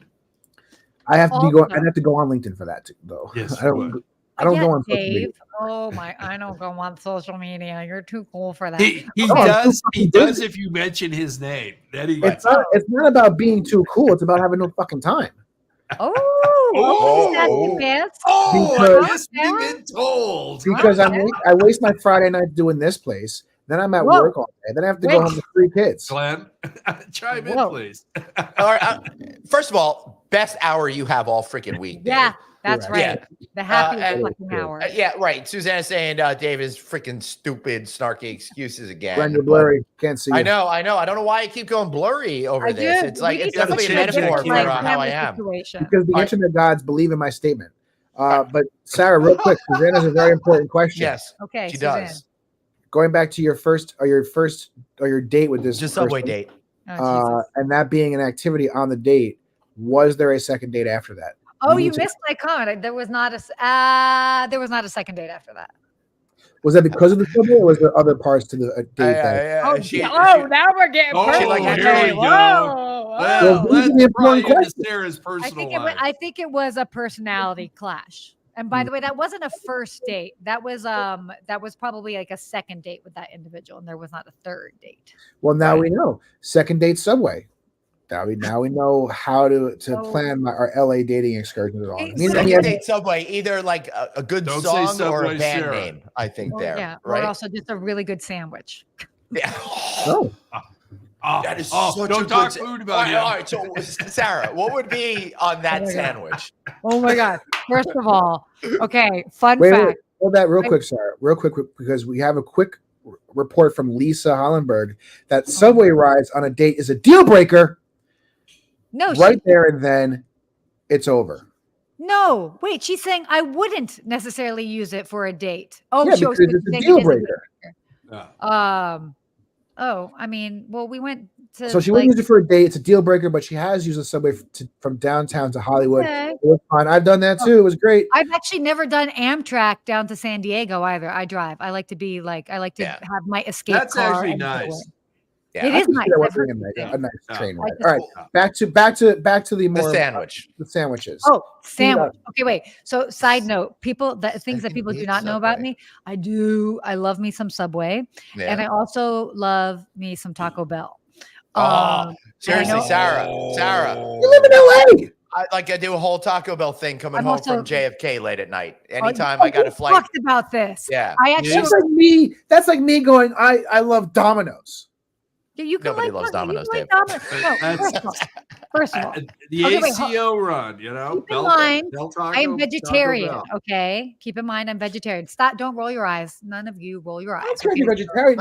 I have to be going. Also- I'd have to go on LinkedIn for that though. Yes, I you don't. would. I don't Yeah, go on social media. Dave. Oh my! I don't go on social media. You're too cool for that. He Oh, does. I'm He fucking does if you mention his name. Then he It's gets. not. It's not about being too cool. It's about having no fucking time. Oh, Oh. okay, that's advanced. Oh, Because- I just been told. Because Okay. I waste my Friday night doing this place. Then I'm at Whoa. work all day. Then I have to go Wait. home to 3 kids. Glenn, chime in, Whoa. please. All right, first of all, best hour you have all freaking week. Dave. Yeah, that's Right. right. The happiest and- fucking hour. Yeah, right. Susanna's saying Dave is freaking stupid, snarky excuses again. Glenn, you're but- blurry. Can't see you. I know. I don't know why I keep going blurry over I this. do. It's like We it's need to definitely a put you in metaphor different, for like, how I family am. situation. Because the All right. internet gods believe in my statement. But Sarah, real quick, Susanna's a very important question. Yes, Okay, she Suzanne. does. Going back to your date with this Just subway person, date. Oh, Jesus. and that being an activity on the date, was there a second date after that? Oh, you you need to- missed my comment. There was not a second date after that. Was that because of the subway, or was there other parts to the date? Now we're getting personal. like, here we go. Whoa. Well, Well, these are let's the important pry into questions. Sarah's personal life. I think it was a personality clash. And by the way, that wasn't a first date. That was probably like a second date with that individual, and there was not a third date. Well, now we know. Second date subway. Now we know how to plan our LA dating excursions. Second date subway, either like a good Don't song say or a Subway, band Sarah. name. I think Yeah, right. or also just a really good sandwich. Yeah. Oh, That is oh, such don't a talk good food about it. All right, so Sarah, what would be on that my God. sandwich? Oh my God! First of all, okay, fun wait, fact. hold that real quick, Sarah. Real quick, because we have a quick report from Lisa Hollenberg that subway rides on a date is a deal breaker. No, Right there and then, it's over. No, wait. She's saying I wouldn't necessarily use it for a date. Oh, Yeah, she because it's a deal breaker. Oh, I mean, well, we went to. So she wouldn't use it for a date. It's a deal breaker, but she has used the subway from downtown to Hollywood. Okay. It was fun. I've done that too. It was great. I've actually never done Amtrak down to San Diego either. I drive. I like to have my escape That's car. actually and get nice. away. Yeah. It I is can see nice. that I've working heard in it's a nice train ride. I All right, back to the more the sandwiches. Oh, sandwich. Okay, wait. So, side note, things that people do not know about me. I love me some Subway, and I also love me some Taco Bell. Seriously, Sarah. You live in LA. I do a whole Taco Bell thing coming home from JFK late at night. Anytime I got a flight. Talked about this. Yeah. I actually. That's like me going. I love Domino's. You can Nobody loves Domino's, Dave. First of all, the ACO run, Keep in mind, I'm vegetarian. Okay, keep in mind I'm vegetarian. Stop! Don't roll your eyes. None of you roll your eyes. That's okay. Vegetarian.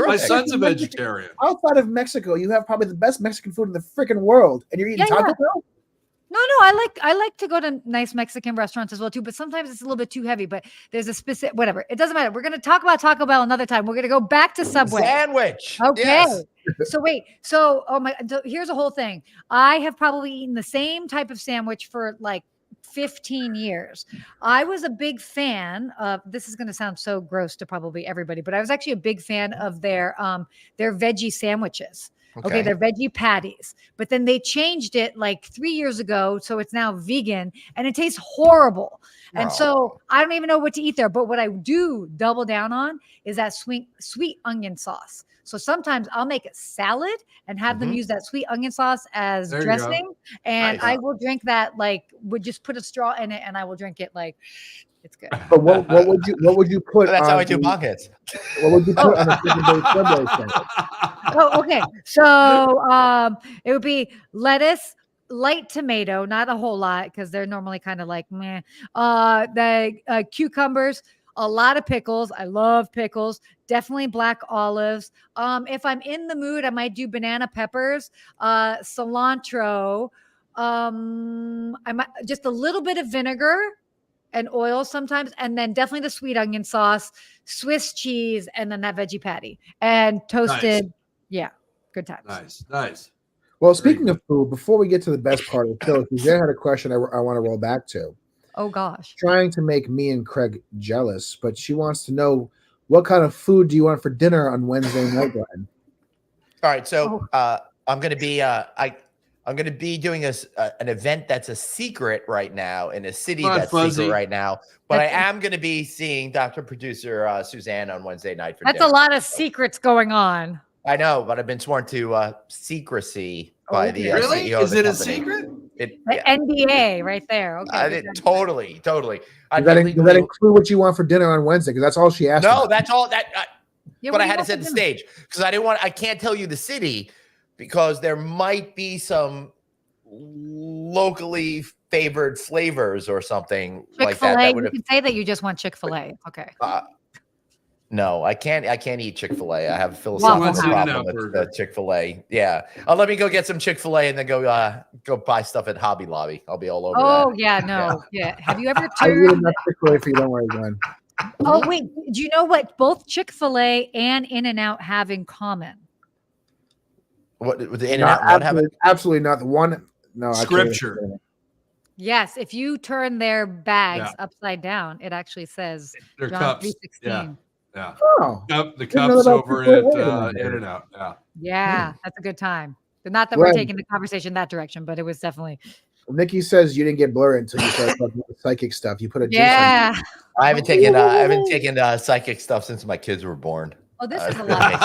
My son's a vegetarian. Outside of Mexico, you have probably the best Mexican food in the freaking world, and you're eating Taco Bell. No, I like to go to nice Mexican restaurants as well too, but sometimes it's a little bit too heavy. But there's a specific whatever. It doesn't matter. We're gonna talk about Taco Bell another time. We're gonna go back to Subway. Sandwich. Okay. Yes. So wait. So here's a whole thing. I have probably eaten the same type of sandwich for like 15 years. I was a big fan of, this is going to sound so gross to probably everybody, but I was actually a big fan of their veggie sandwiches. Okay, they're veggie patties, but then they changed it like 3 years ago, so it's now vegan, and it tastes horrible. And so I don't even know what to eat there. But what I do double down on is that sweet onion sauce. So sometimes I'll make a salad and have them use that sweet onion sauce as dressing, and I will drink that would just put a straw in it, and I will drink it like. It's good. But what would you put? That's how I do buckets. What would you put on a Subway sandwich? Oh, okay. So it would be lettuce, light tomato, not a whole lot because they're normally kind of like meh. The cucumbers, a lot of pickles. I love pickles. Definitely black olives. If I'm in the mood, I might do banana peppers, cilantro. I might just a little bit of vinegar and oil sometimes, and then definitely the sweet onion sauce, Swiss cheese, and then that veggie patty and toasted. Nice. Yeah, good times. Nice. Well, speaking of food, before we get to the best part of the show, Suzanne had a question I want to roll back to. Oh gosh, trying to make me and Craig jealous, but she wants to know what kind of food do you want for dinner on Wednesday night, Glenn? All right, so I'm going to be I'm going to be doing an event that's a secret right now in a city that's secret right now. But I am going to be seeing Dr. Producer Suzanne on Wednesday night for dinner. That's a lot of secrets going on. I know, but I've been sworn to secrecy by the CEO Is of the it company. a secret? NDA right there. Okay. Totally. Does that include what you want for dinner on Wednesday? Because that's all she asked. No, that's all that. But I had to set the stage because I can't tell you the city because there might be some locally favored flavors or something like that. You can say that you just want Chick-fil-A. Okay. No, I can't eat Chick-fil-A. I have a philosophical problem with Chick-fil-A. Yeah. Let me go get some Chick-fil-A and then go buy stuff at Hobby Lobby. I'll be all over that. Oh, yeah, no. Yeah. Have you ever I really not Chick-fil-A for you, don't worry, Glenn. Oh, wait. Do you know what both Chick-fil-A and In-N-Out have in common? What the In-N-Out have? Absolutely not. The one, no. Scripture. Yes, if you turn their bags upside down, it actually says Their John cups. 3:16. Yeah. Oh, The Didn't know cups about over Chick-fil-A. at In and Out. Yeah. Yeah, that's a good time. Not that we're Glenn, taking the conversation that direction, but it was definitely. Nikki says you didn't get blurry until you started talking about the psychic stuff. You put a jinx on Yeah. I haven't taken psychic stuff since my kids were born. Oh, this is a It lot. makes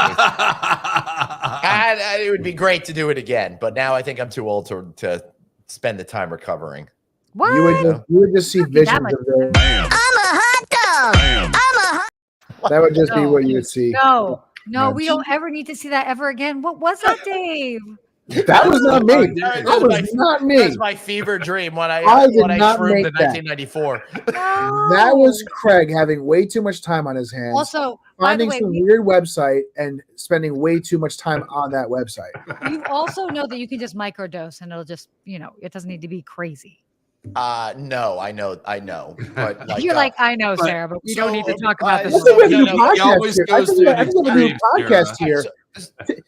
me- it would be great to do it again, but now I think I'm too old to spend the time recovering. What? You would just see Can't be that visions much. of their. I'm a hot dog. That would just be No, what you would see. No, we don't ever need to see that ever again. What was that, Dave? That was not me. That That was not me. That was my fever dream when I did not shroomed make in that. 1994. That was Craig having way too much time on his hands. Also, by the finding way, some weird website and spending way too much time on that website. you also know that you can just microdose and it'll just, it doesn't need to be crazy. No, I know. But like, You're like, I know, Sarah, but we don't need to talk about I this. think we have a new He podcast always here. I goes think to we have a new extremes, podcast Sarah. here.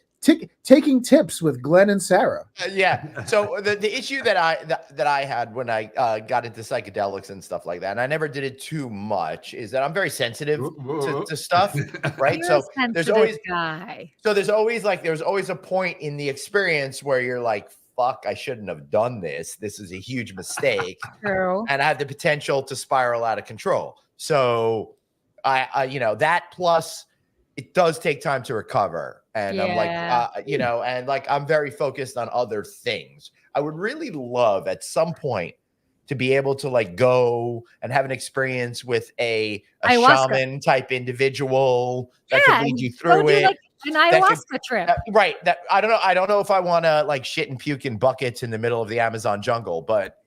Taking tips with Glenn and Sarah. yeah. So the issue that I had when I got into psychedelics and stuff like that, and I never did it too much, is that I'm very sensitive to stuff, right? You're So a there's sensitive always guy. So there's always a point in the experience where you're like, fuck, I shouldn't have done this. This is a huge mistake. True. And I have the potential to spiral out of control. So I that plus it does take time to recover. And I'm like, and like, I'm very focused on other things. I would really love at some point to be able to like go and have an experience with a shaman type individual that could lead you through it. Like an ayahuasca trip. Right. That I don't know if I want to like shit and puke in buckets in the middle of the Amazon jungle, but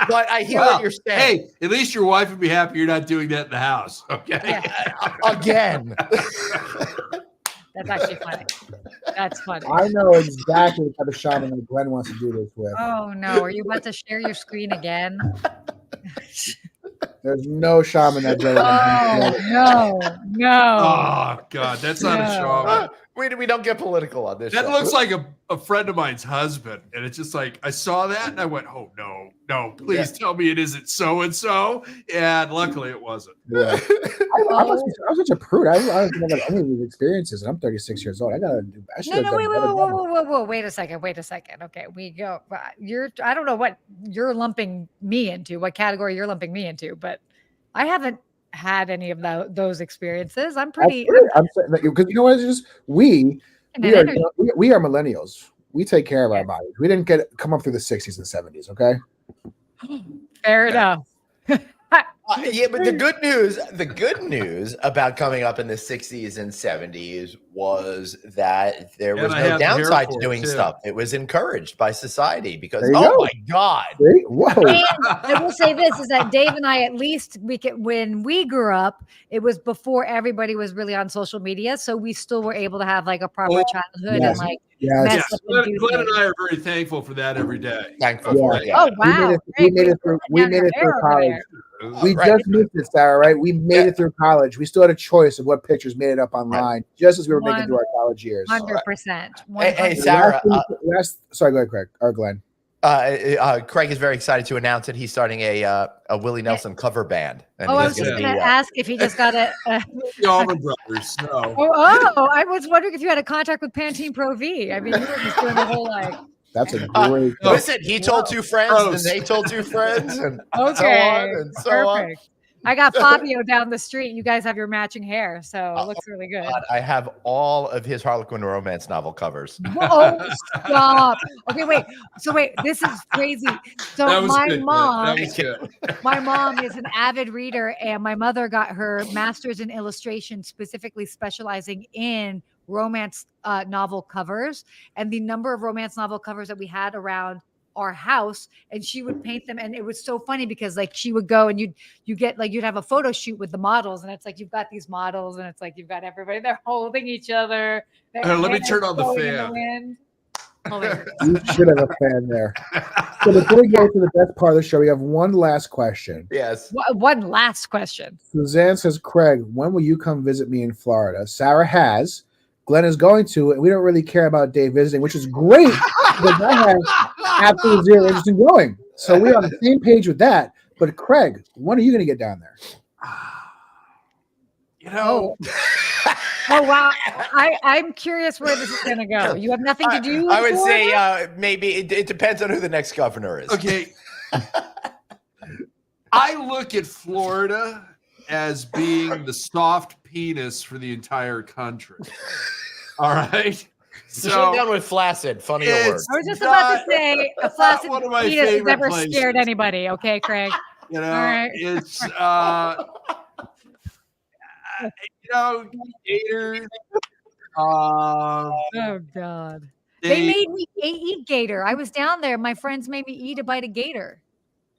but I hear what you're saying. Hey, at least your wife would be happy you're not doing that in the house. Okay. Yeah. Again. That's actually funny. That's funny. I know exactly what type of shaman that Glenn wants to do this with. Oh no, are you about to share your screen again? There's no shaman that Joe. No. Oh God, that's not a shaman. We don't get political on this. That show. looks like a friend of mine's husband, and it's just like I saw that and I went, "Oh no, please tell me it isn't so and so." And luckily, it wasn't. Yeah. I'm such a prude. I don't think I got any of these experiences, and I'm 36 years old. I should have done better. Whoa. Wait a second. Okay, we go. I don't know what you're lumping me into, what category you're lumping me into, but I haven't had any of those experiences. I'm pretty. I'm because you know what? It's just we are millennials. We take care of our bodies. We didn't come up through the 60s and 70s. Okay. Fair enough. Yeah, but the good news about coming up in the 60s and 70s was that there was no downside to doing stuff. It was encouraged by society because my God. Whoa. And I will say this is that Dave and I, at least when we grew up, it was before everybody was really on social media. So we still were able to have like a proper childhood and like Glenn and I are very thankful for that every day. Thankful for it. Oh wow. We made it through college. We just missed it, Sarah, right? We made it through college. We still had a choice of what pictures made it up online, just as we were making through our college years. 100%. Hey, Sarah. Sorry, go ahead, Craig or Glenn. Craig is very excited to announce that he's starting a Willie Nelson cover band. And I was just going to ask if he just got The Allman Brothers. No. I was wondering if you had a contract with Pantene Pro V. I mean, you were just doing the whole like. That's a great. Listen, he told two friends, and they told two friends, and so on and so on. I got Fabio down the street. You guys have your matching hair, so it looks really good. God, I have all of his Harlequin romance novel covers. Oh, stop. Okay, wait. So this is crazy. So my mom is an avid reader, and my mother got her master's in illustration, specifically specializing in romance novel covers, and the number of romance novel covers that we had around our house, and she would paint them, and it was so funny because like she would go and you'd have a photo shoot with the models, and it's like you've got these models, and it's like you've got everybody, they're holding each other. Let me turn on the fan. You should have a fan there. So before we go to the best part of the show, we have one last question. Yes. One last question. Suzanne says, Craig, when will you come visit me in Florida? Sarah has. Glenn is going to, and we don't really care about Dave visiting, which is great because absolutely zero interest in going. So we're on the same page with that. But Craig, when are you going to get down there? You know, Oh wow! I'm curious where this is going to go. You have nothing to do. I would in say Florida? maybe it depends on who the next governor is. okay. I look at Florida as being the soft penis for the entire country. All right. So down with flaccid. Funny word. I was just about to say a flaccid one of my penis has favorite never places. scared anybody. Okay, Craig. You know, All right. it's gators. Oh God! They made me eat gator. I was down there. My friends made me eat a bite of gator.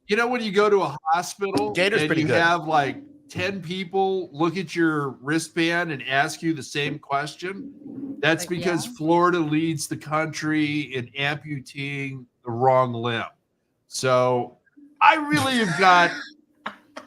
You know, when you go to a hospital Gator's and pretty you good. have like 10 people look at your wristband and ask you the same question, that's Like, because yeah. Florida leads the country in amputating the wrong limb. So I really have got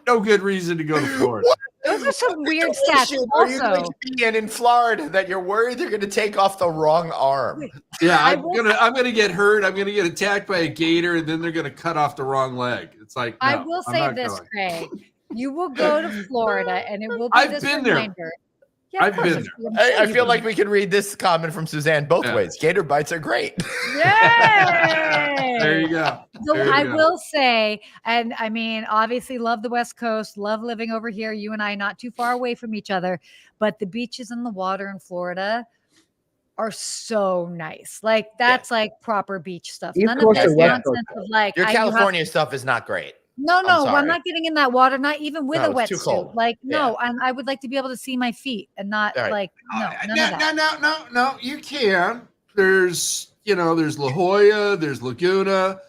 no good reason to go to Florida. Those are some weird stats. Are you going Also, to be in Florida that you're worried they're going to take off the wrong arm? Yeah, I I'm gonna get hurt. I'm gonna get attacked by a gator, and then they're gonna cut off the wrong leg. It's like I no, will I'm say not this, going. Craig. You will go to Florida, and it will be I've this been there. reminder. Yeah, of I've course, been I'm sure I you feel will. like we could read this comment from Suzanne both Yeah. ways. Gator bites are great. Yay! There you go. So There you I go. will say, and I mean, obviously, love the West Coast, love living over here. You and I not too far away from each other, but the beaches and the water in Florida are so nice. Like that's like proper beach stuff. East None of Coast this or West Coast? nonsense of like Your you have- California stuff is not great. No, no, I'm, sorry. not getting in that water. Not even with No, a it's too wetsuit. cold. Like Yeah. no, I would like to be able to see my feet and not All right. like no, none of that. No. You can. There's La Jolla. There's Laguna.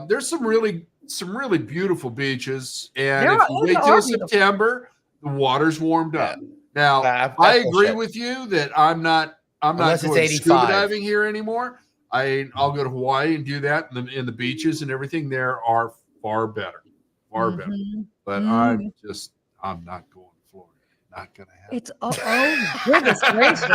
There's some really beautiful beaches. And There if are- you those wait are till beautiful. September, the water's warmed up. Now, That's I agree bullshit. with you that I'm not Unless it's going 85. scuba diving here anymore. I'll go to Hawaii and do that, and the beaches and everything there are far better. Better. Mhm. But Mm. I'm not going to Florida. Not gonna happen. It's oh goodness gracious.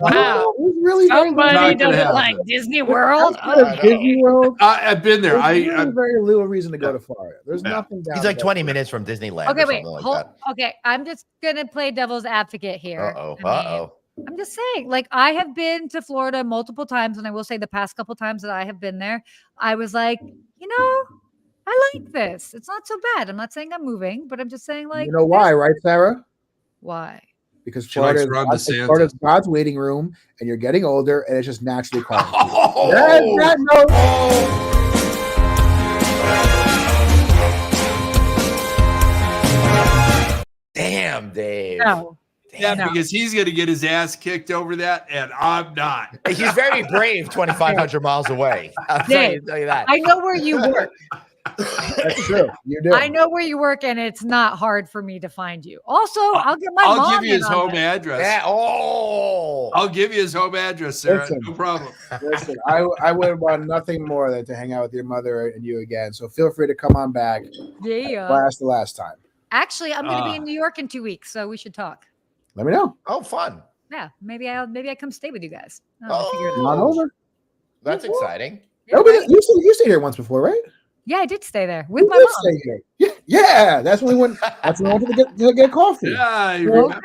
Wow. Oh, it was really Somebody Not gonna doesn't happen. like Disney World. Outside of Disney World. I've been there. There's really I very little reason to go to Florida. There's Yeah. nothing down He's like there. 20 minutes from Disneyland. Okay, or wait. something like Hold, that. okay, I'm just gonna play devil's advocate here. Uh-oh. I mean, Uh-oh. I'm just saying, like, I have been to Florida multiple times, and I will say the past couple times that I have been there, I was like, I like this. It's not so bad. I'm not saying I'm moving, but I'm just saying, like, You know why, right, Sarah? why? Because She likes Florida Ron is DeSantis. Florida's God's waiting room, and you're getting older, and it's just naturally calling. Oh! That note. Damn, Dave. No. Yeah, No. because he's gonna get his ass kicked over that, and I'm not. He's very brave 2,500 miles away. I'll tell you that. I know where you work. That's true. You do. I know where you work, and it's not hard for me to find you. Also, I'll get my mom I'll give you in his on home this. address. Yeah, oh. I'll give you his home address, Sarah. Listen. No problem. Listen, I would want nothing more than to hang out with your mother and you again. So feel free to come on back. Yeah. The last time. Actually, I'm going to be Ah. in New York in 2 weeks, so we should talk. Let me know. Oh, fun. Yeah, maybe I come stay with you guys. I'll figure it Come out. on over. That's exciting. Yeah, Nobody, right? you stayed here once before, right? Yeah, I did stay there with You my did mom. stay here. Yeah. That's when we went. That's when we went to get coffee. Yeah, you remember.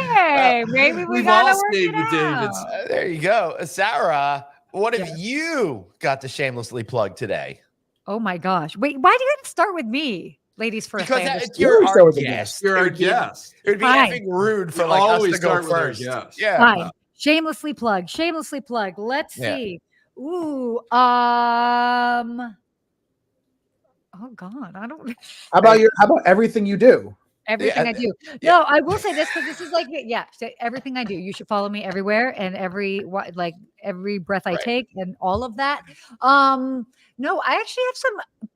Okay, maybe we We've gotta all work stayed it with out. David's. There you go. Sarah, what have you got to shamelessly plug today? Oh my gosh! Wait, why do you have to start with me, ladies first? Because I understand. you're You our start with the guest. You're It our would be- guest. It would be Fine. effing rude for We like us always to go start with our first. guests. Yeah. Fine. Shamelessly plug. Shamelessly plug. Let's Yeah. see. Ooh. Oh God, I don't. How about everything you do? Everything I do. No, I will say this because this is like so everything I do. You should follow me everywhere and every breath I Right. take and all of that. No, I actually have some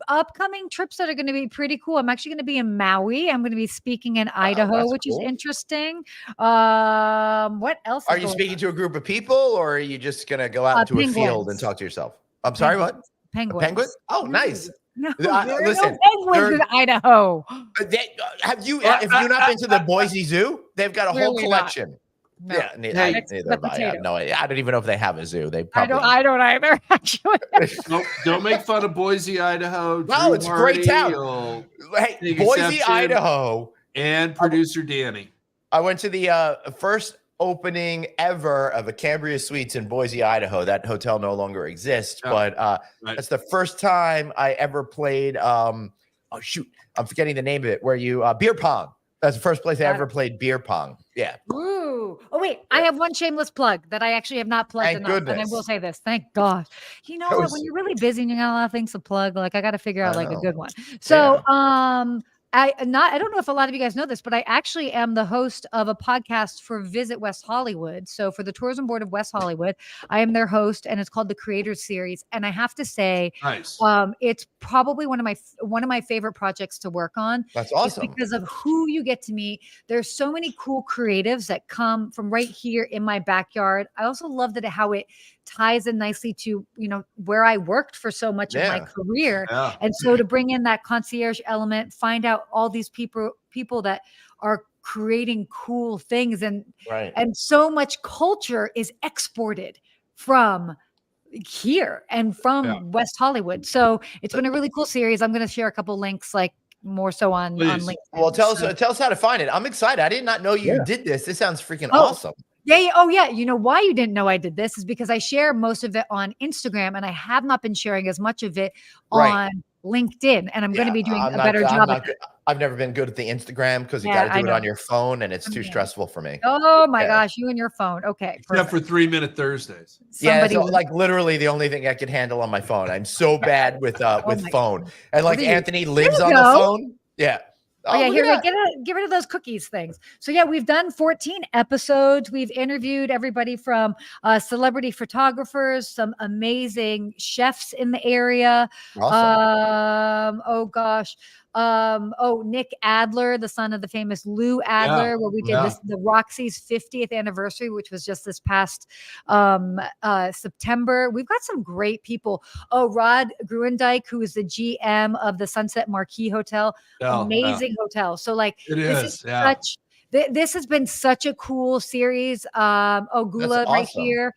upcoming trips that are going to be pretty cool. I'm actually going to be in Maui. I'm going to be speaking in Idaho, that's which is cool. interesting. What else? Are is you going speaking on? to a group of people or are you just going to go out into a field penguins. and talk to yourself? I'm sorry, what? A Penguins. penguin? Oh, nice. No, Listen, there are no penguins in Idaho. Have you not been to the Boise Zoo? They've got a whole Clearly not. collection. No. Yeah, neither Hey, Next to neither the have I. I have potato. no idea. I don't even know if they have a zoo. They I probably don't either, actually. Don't make fun of Boise, Idaho. No, Drew it's a great town. will Hey, take Boise, exception. Idaho. And producer Danny. I went to the first opening ever of a Cambria Suites in Boise, Idaho. That hotel no longer exists, Oh, but right. that's the first time I ever played. Oh shoot, I'm forgetting the name of it. Where you beer pong? That's the first place I ever played beer pong. Yeah. Ooh. Oh wait, I have one shameless plug that I actually have not plugged Thank enough, and I goodness. will say this. Thank God. You know what? When you're really busy and you got a lot of things to plug, like I got to figure out I like a know. good one. So, Yeah. I don't know if a lot of you guys know this, but I actually am the host of a podcast for Visit West Hollywood. So for the Tourism Board of West Hollywood, I am their host, and it's called the Creators Series. And I have to say, Nice. it's probably one of my favorite projects to work on. That's It's awesome. because of who you get to meet. There's so many cool creatives that come from right here in my backyard. I also love that how it ties in nicely to, where I worked for so much of my Yeah. career. Yeah. And so to bring in that concierge element, find out all these people that are creating cool things, and Right. so much culture is exported from here and from West Hollywood. So it's been a really cool series. I'm going to share a couple links, like more so on Please. LinkedIn. Well, tell So- us how to find it. I'm excited. I did not know you Yeah. did this. This sounds freaking Oh, awesome. Yeah. Oh, yeah. You know why you didn't know I did this is because I share most of it on Instagram, and I have not been sharing as much of it Right. on LinkedIn. And I'm going to be doing I'm a not better good- job. I'm not good. I've never been good at the Instagram because you Yeah, got to I do it on know. your phone, and it's too Yeah. stressful for me. Oh my Yeah. gosh, you and your phone. Okay. Except Perfect. for 3-minute Thursdays. Yeah, Somebody so was- like literally the only thing I can handle on my phone. I'm so bad with my phone, and like What are you- Anthony lives you on the go. phone. Yeah. Oh, yeah, look here, at get that. rid of those cookies things. So yeah, we've done 14 episodes. We've interviewed everybody from celebrity photographers, some amazing chefs in the area. Awesome. Oh gosh. Nick Adler, the son of the famous Lou Adler, where we did the Roxy's 50th anniversary, which was just this past September. We've got some great people. Oh, Rod Gruendijk, who is the GM of the Sunset Marquis Hotel. Amazing hotel. So like this is such this has been such a cool series. Gula right awesome. here.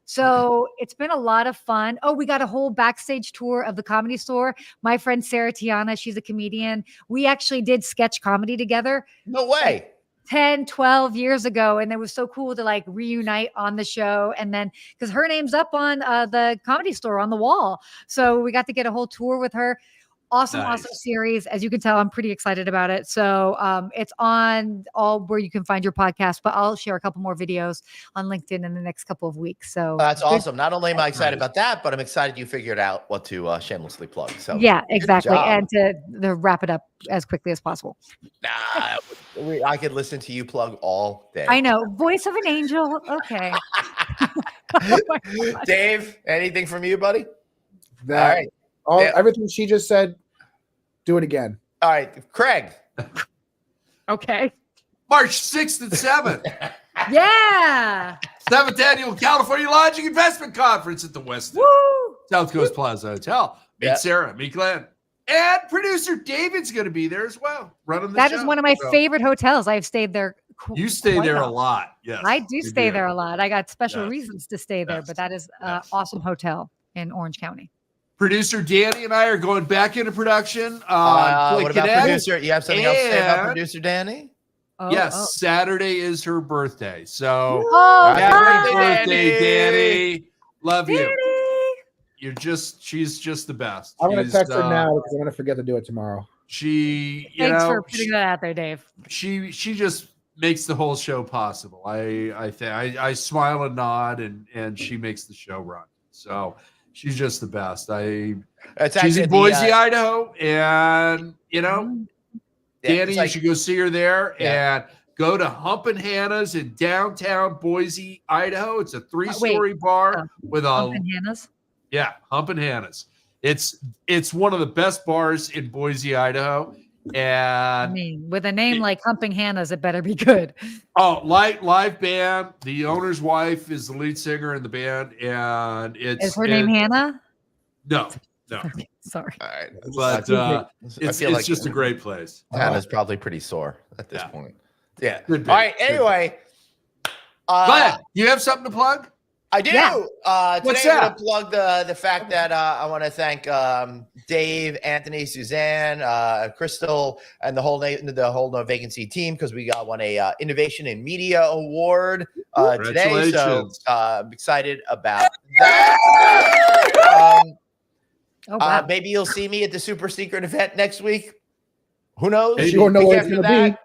So it's been a lot of fun. Oh, we got a whole backstage tour of the Comedy Store. My friend Sarah Tiana, she's a comedian. We actually did sketch comedy together. No way. 10, 12 years ago. And it was so cool to like reunite on the show. And then because her name's up on the Comedy Store on the wall. So we got to get a whole tour with her. Awesome series. As you can tell, I'm pretty excited about it. So it's on all where you can find your podcast, but I'll share a couple more videos on LinkedIn in the next couple of weeks. So That's awesome. Not only am I excited about that, but I'm excited you figured out what to shamelessly plug. So yeah, exactly. job. And to wrap it up as quickly as possible. I could listen to you plug all day. I know. Voice of an angel. Okay. Dave, anything from you, buddy? That, all right. Everything she just said, do it again. All right, Craig. Okay. March 6th and 7th. Yeah. 7th Annual California Lodging Investment Conference at the Westin South Coast Plaza Hotel. Meet Sarah, meet Glenn. And producer David's going to be there as well, running the show. That is one of my favorite hotels. I've stayed there. You stay there a lot. Yes. I do stay there a lot. I got special reasons to stay there, but that is an awesome hotel in Orange County. Producer Danny and I are going back into production. What about producer? You have something else to say about producer Danny? Saturday is her birthday. So happy birthday, Danny. Love Danny. you. She's just the best. I'm going to text her now because I'm going to forget to do it tomorrow. Thanks for putting that out there, Dave. She just makes the whole show possible. I smile and nod, and she makes the show run. So she's just the best. She's in Boise, Idaho, and Danny, you should go see her there and go to Humpin' Hannah's in downtown Boise, Idaho. It's a 3-story bar with Humpin' Hannah's. Yeah, Humpin' Hannah's. It's one of the best bars in Boise, Idaho. And I mean, with a name like Humping Hannah's, it better be good. Oh, live band. The owner's wife is the lead singer in the band, and is her name Hannah? No. Sorry. All right. But it's just a great place. Hannah's probably pretty sore at this point. Yeah. Good bit, All right. good bit. Anyway, Go ahead. You have something to plug? I do. Yeah. What's Today I'm going that? to plug the fact that I want to thank Dave, Anthony, Suzanne, Crystal, and the whole No Vacancy team because we won a Innovation in Media Award today. So Congratulations. I'm excited about that. Oh, wow. Maybe you'll see me at the super secret event next week. Who knows? You won't know Week what it's after gonna that,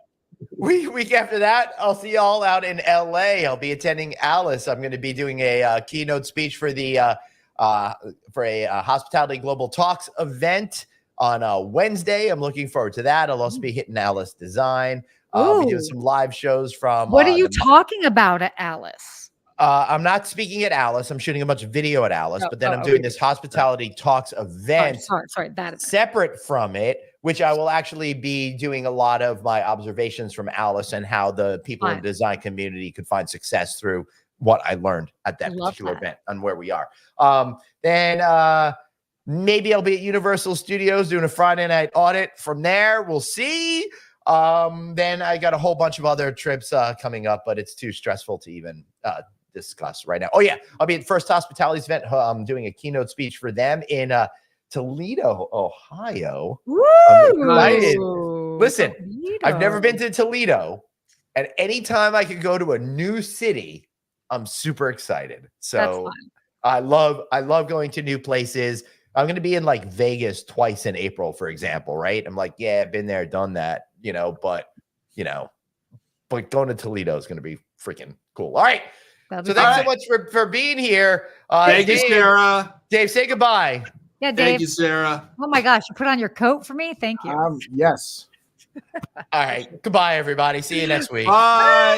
week after that, I'll see y'all out in LA. I'll be attending Alice. I'm going to be doing a keynote speech for the Hospitality Global Talks event on Wednesday. I'm looking forward to that. I'll also be hitting Alice Design. I'll be doing Ooh. some live shows from. What are you talking about at Alice? I'm not speaking at Alice. I'm shooting a bunch of video at Alice, but then I'm doing this Hospitality Talks event. Sorry, that is Separate from it, which I will actually be doing a lot of my observations from Alice and how the people in the design community could find success through what I learned at that particular event and where we are. Then maybe I'll be at Universal Studios doing a Friday Night Audit. From there, we'll see. Then I got a whole bunch of other trips coming up, but it's too stressful to even discuss right now. Oh yeah, I'll be at First Hospitality's event. I'm doing a keynote speech for them in Toledo, Ohio. Woo! I'm excited. Listen, I've never been Toledo. to Toledo, and anytime I can go to a new city, I'm super excited. So I love going to new places. I'm going to be in like Vegas twice in April, for example, right? I'm like, yeah, I've been there, done that, but going to Toledo is going to be freaking cool. All right. So thanks so much for being here. Thank you, Sarah. Dave, say goodbye. Yeah, Dave. Thank you, Sarah. Oh my gosh, you put on your coat for me? Thank you. Yes. All right. Goodbye, everybody. See you next week. Bye.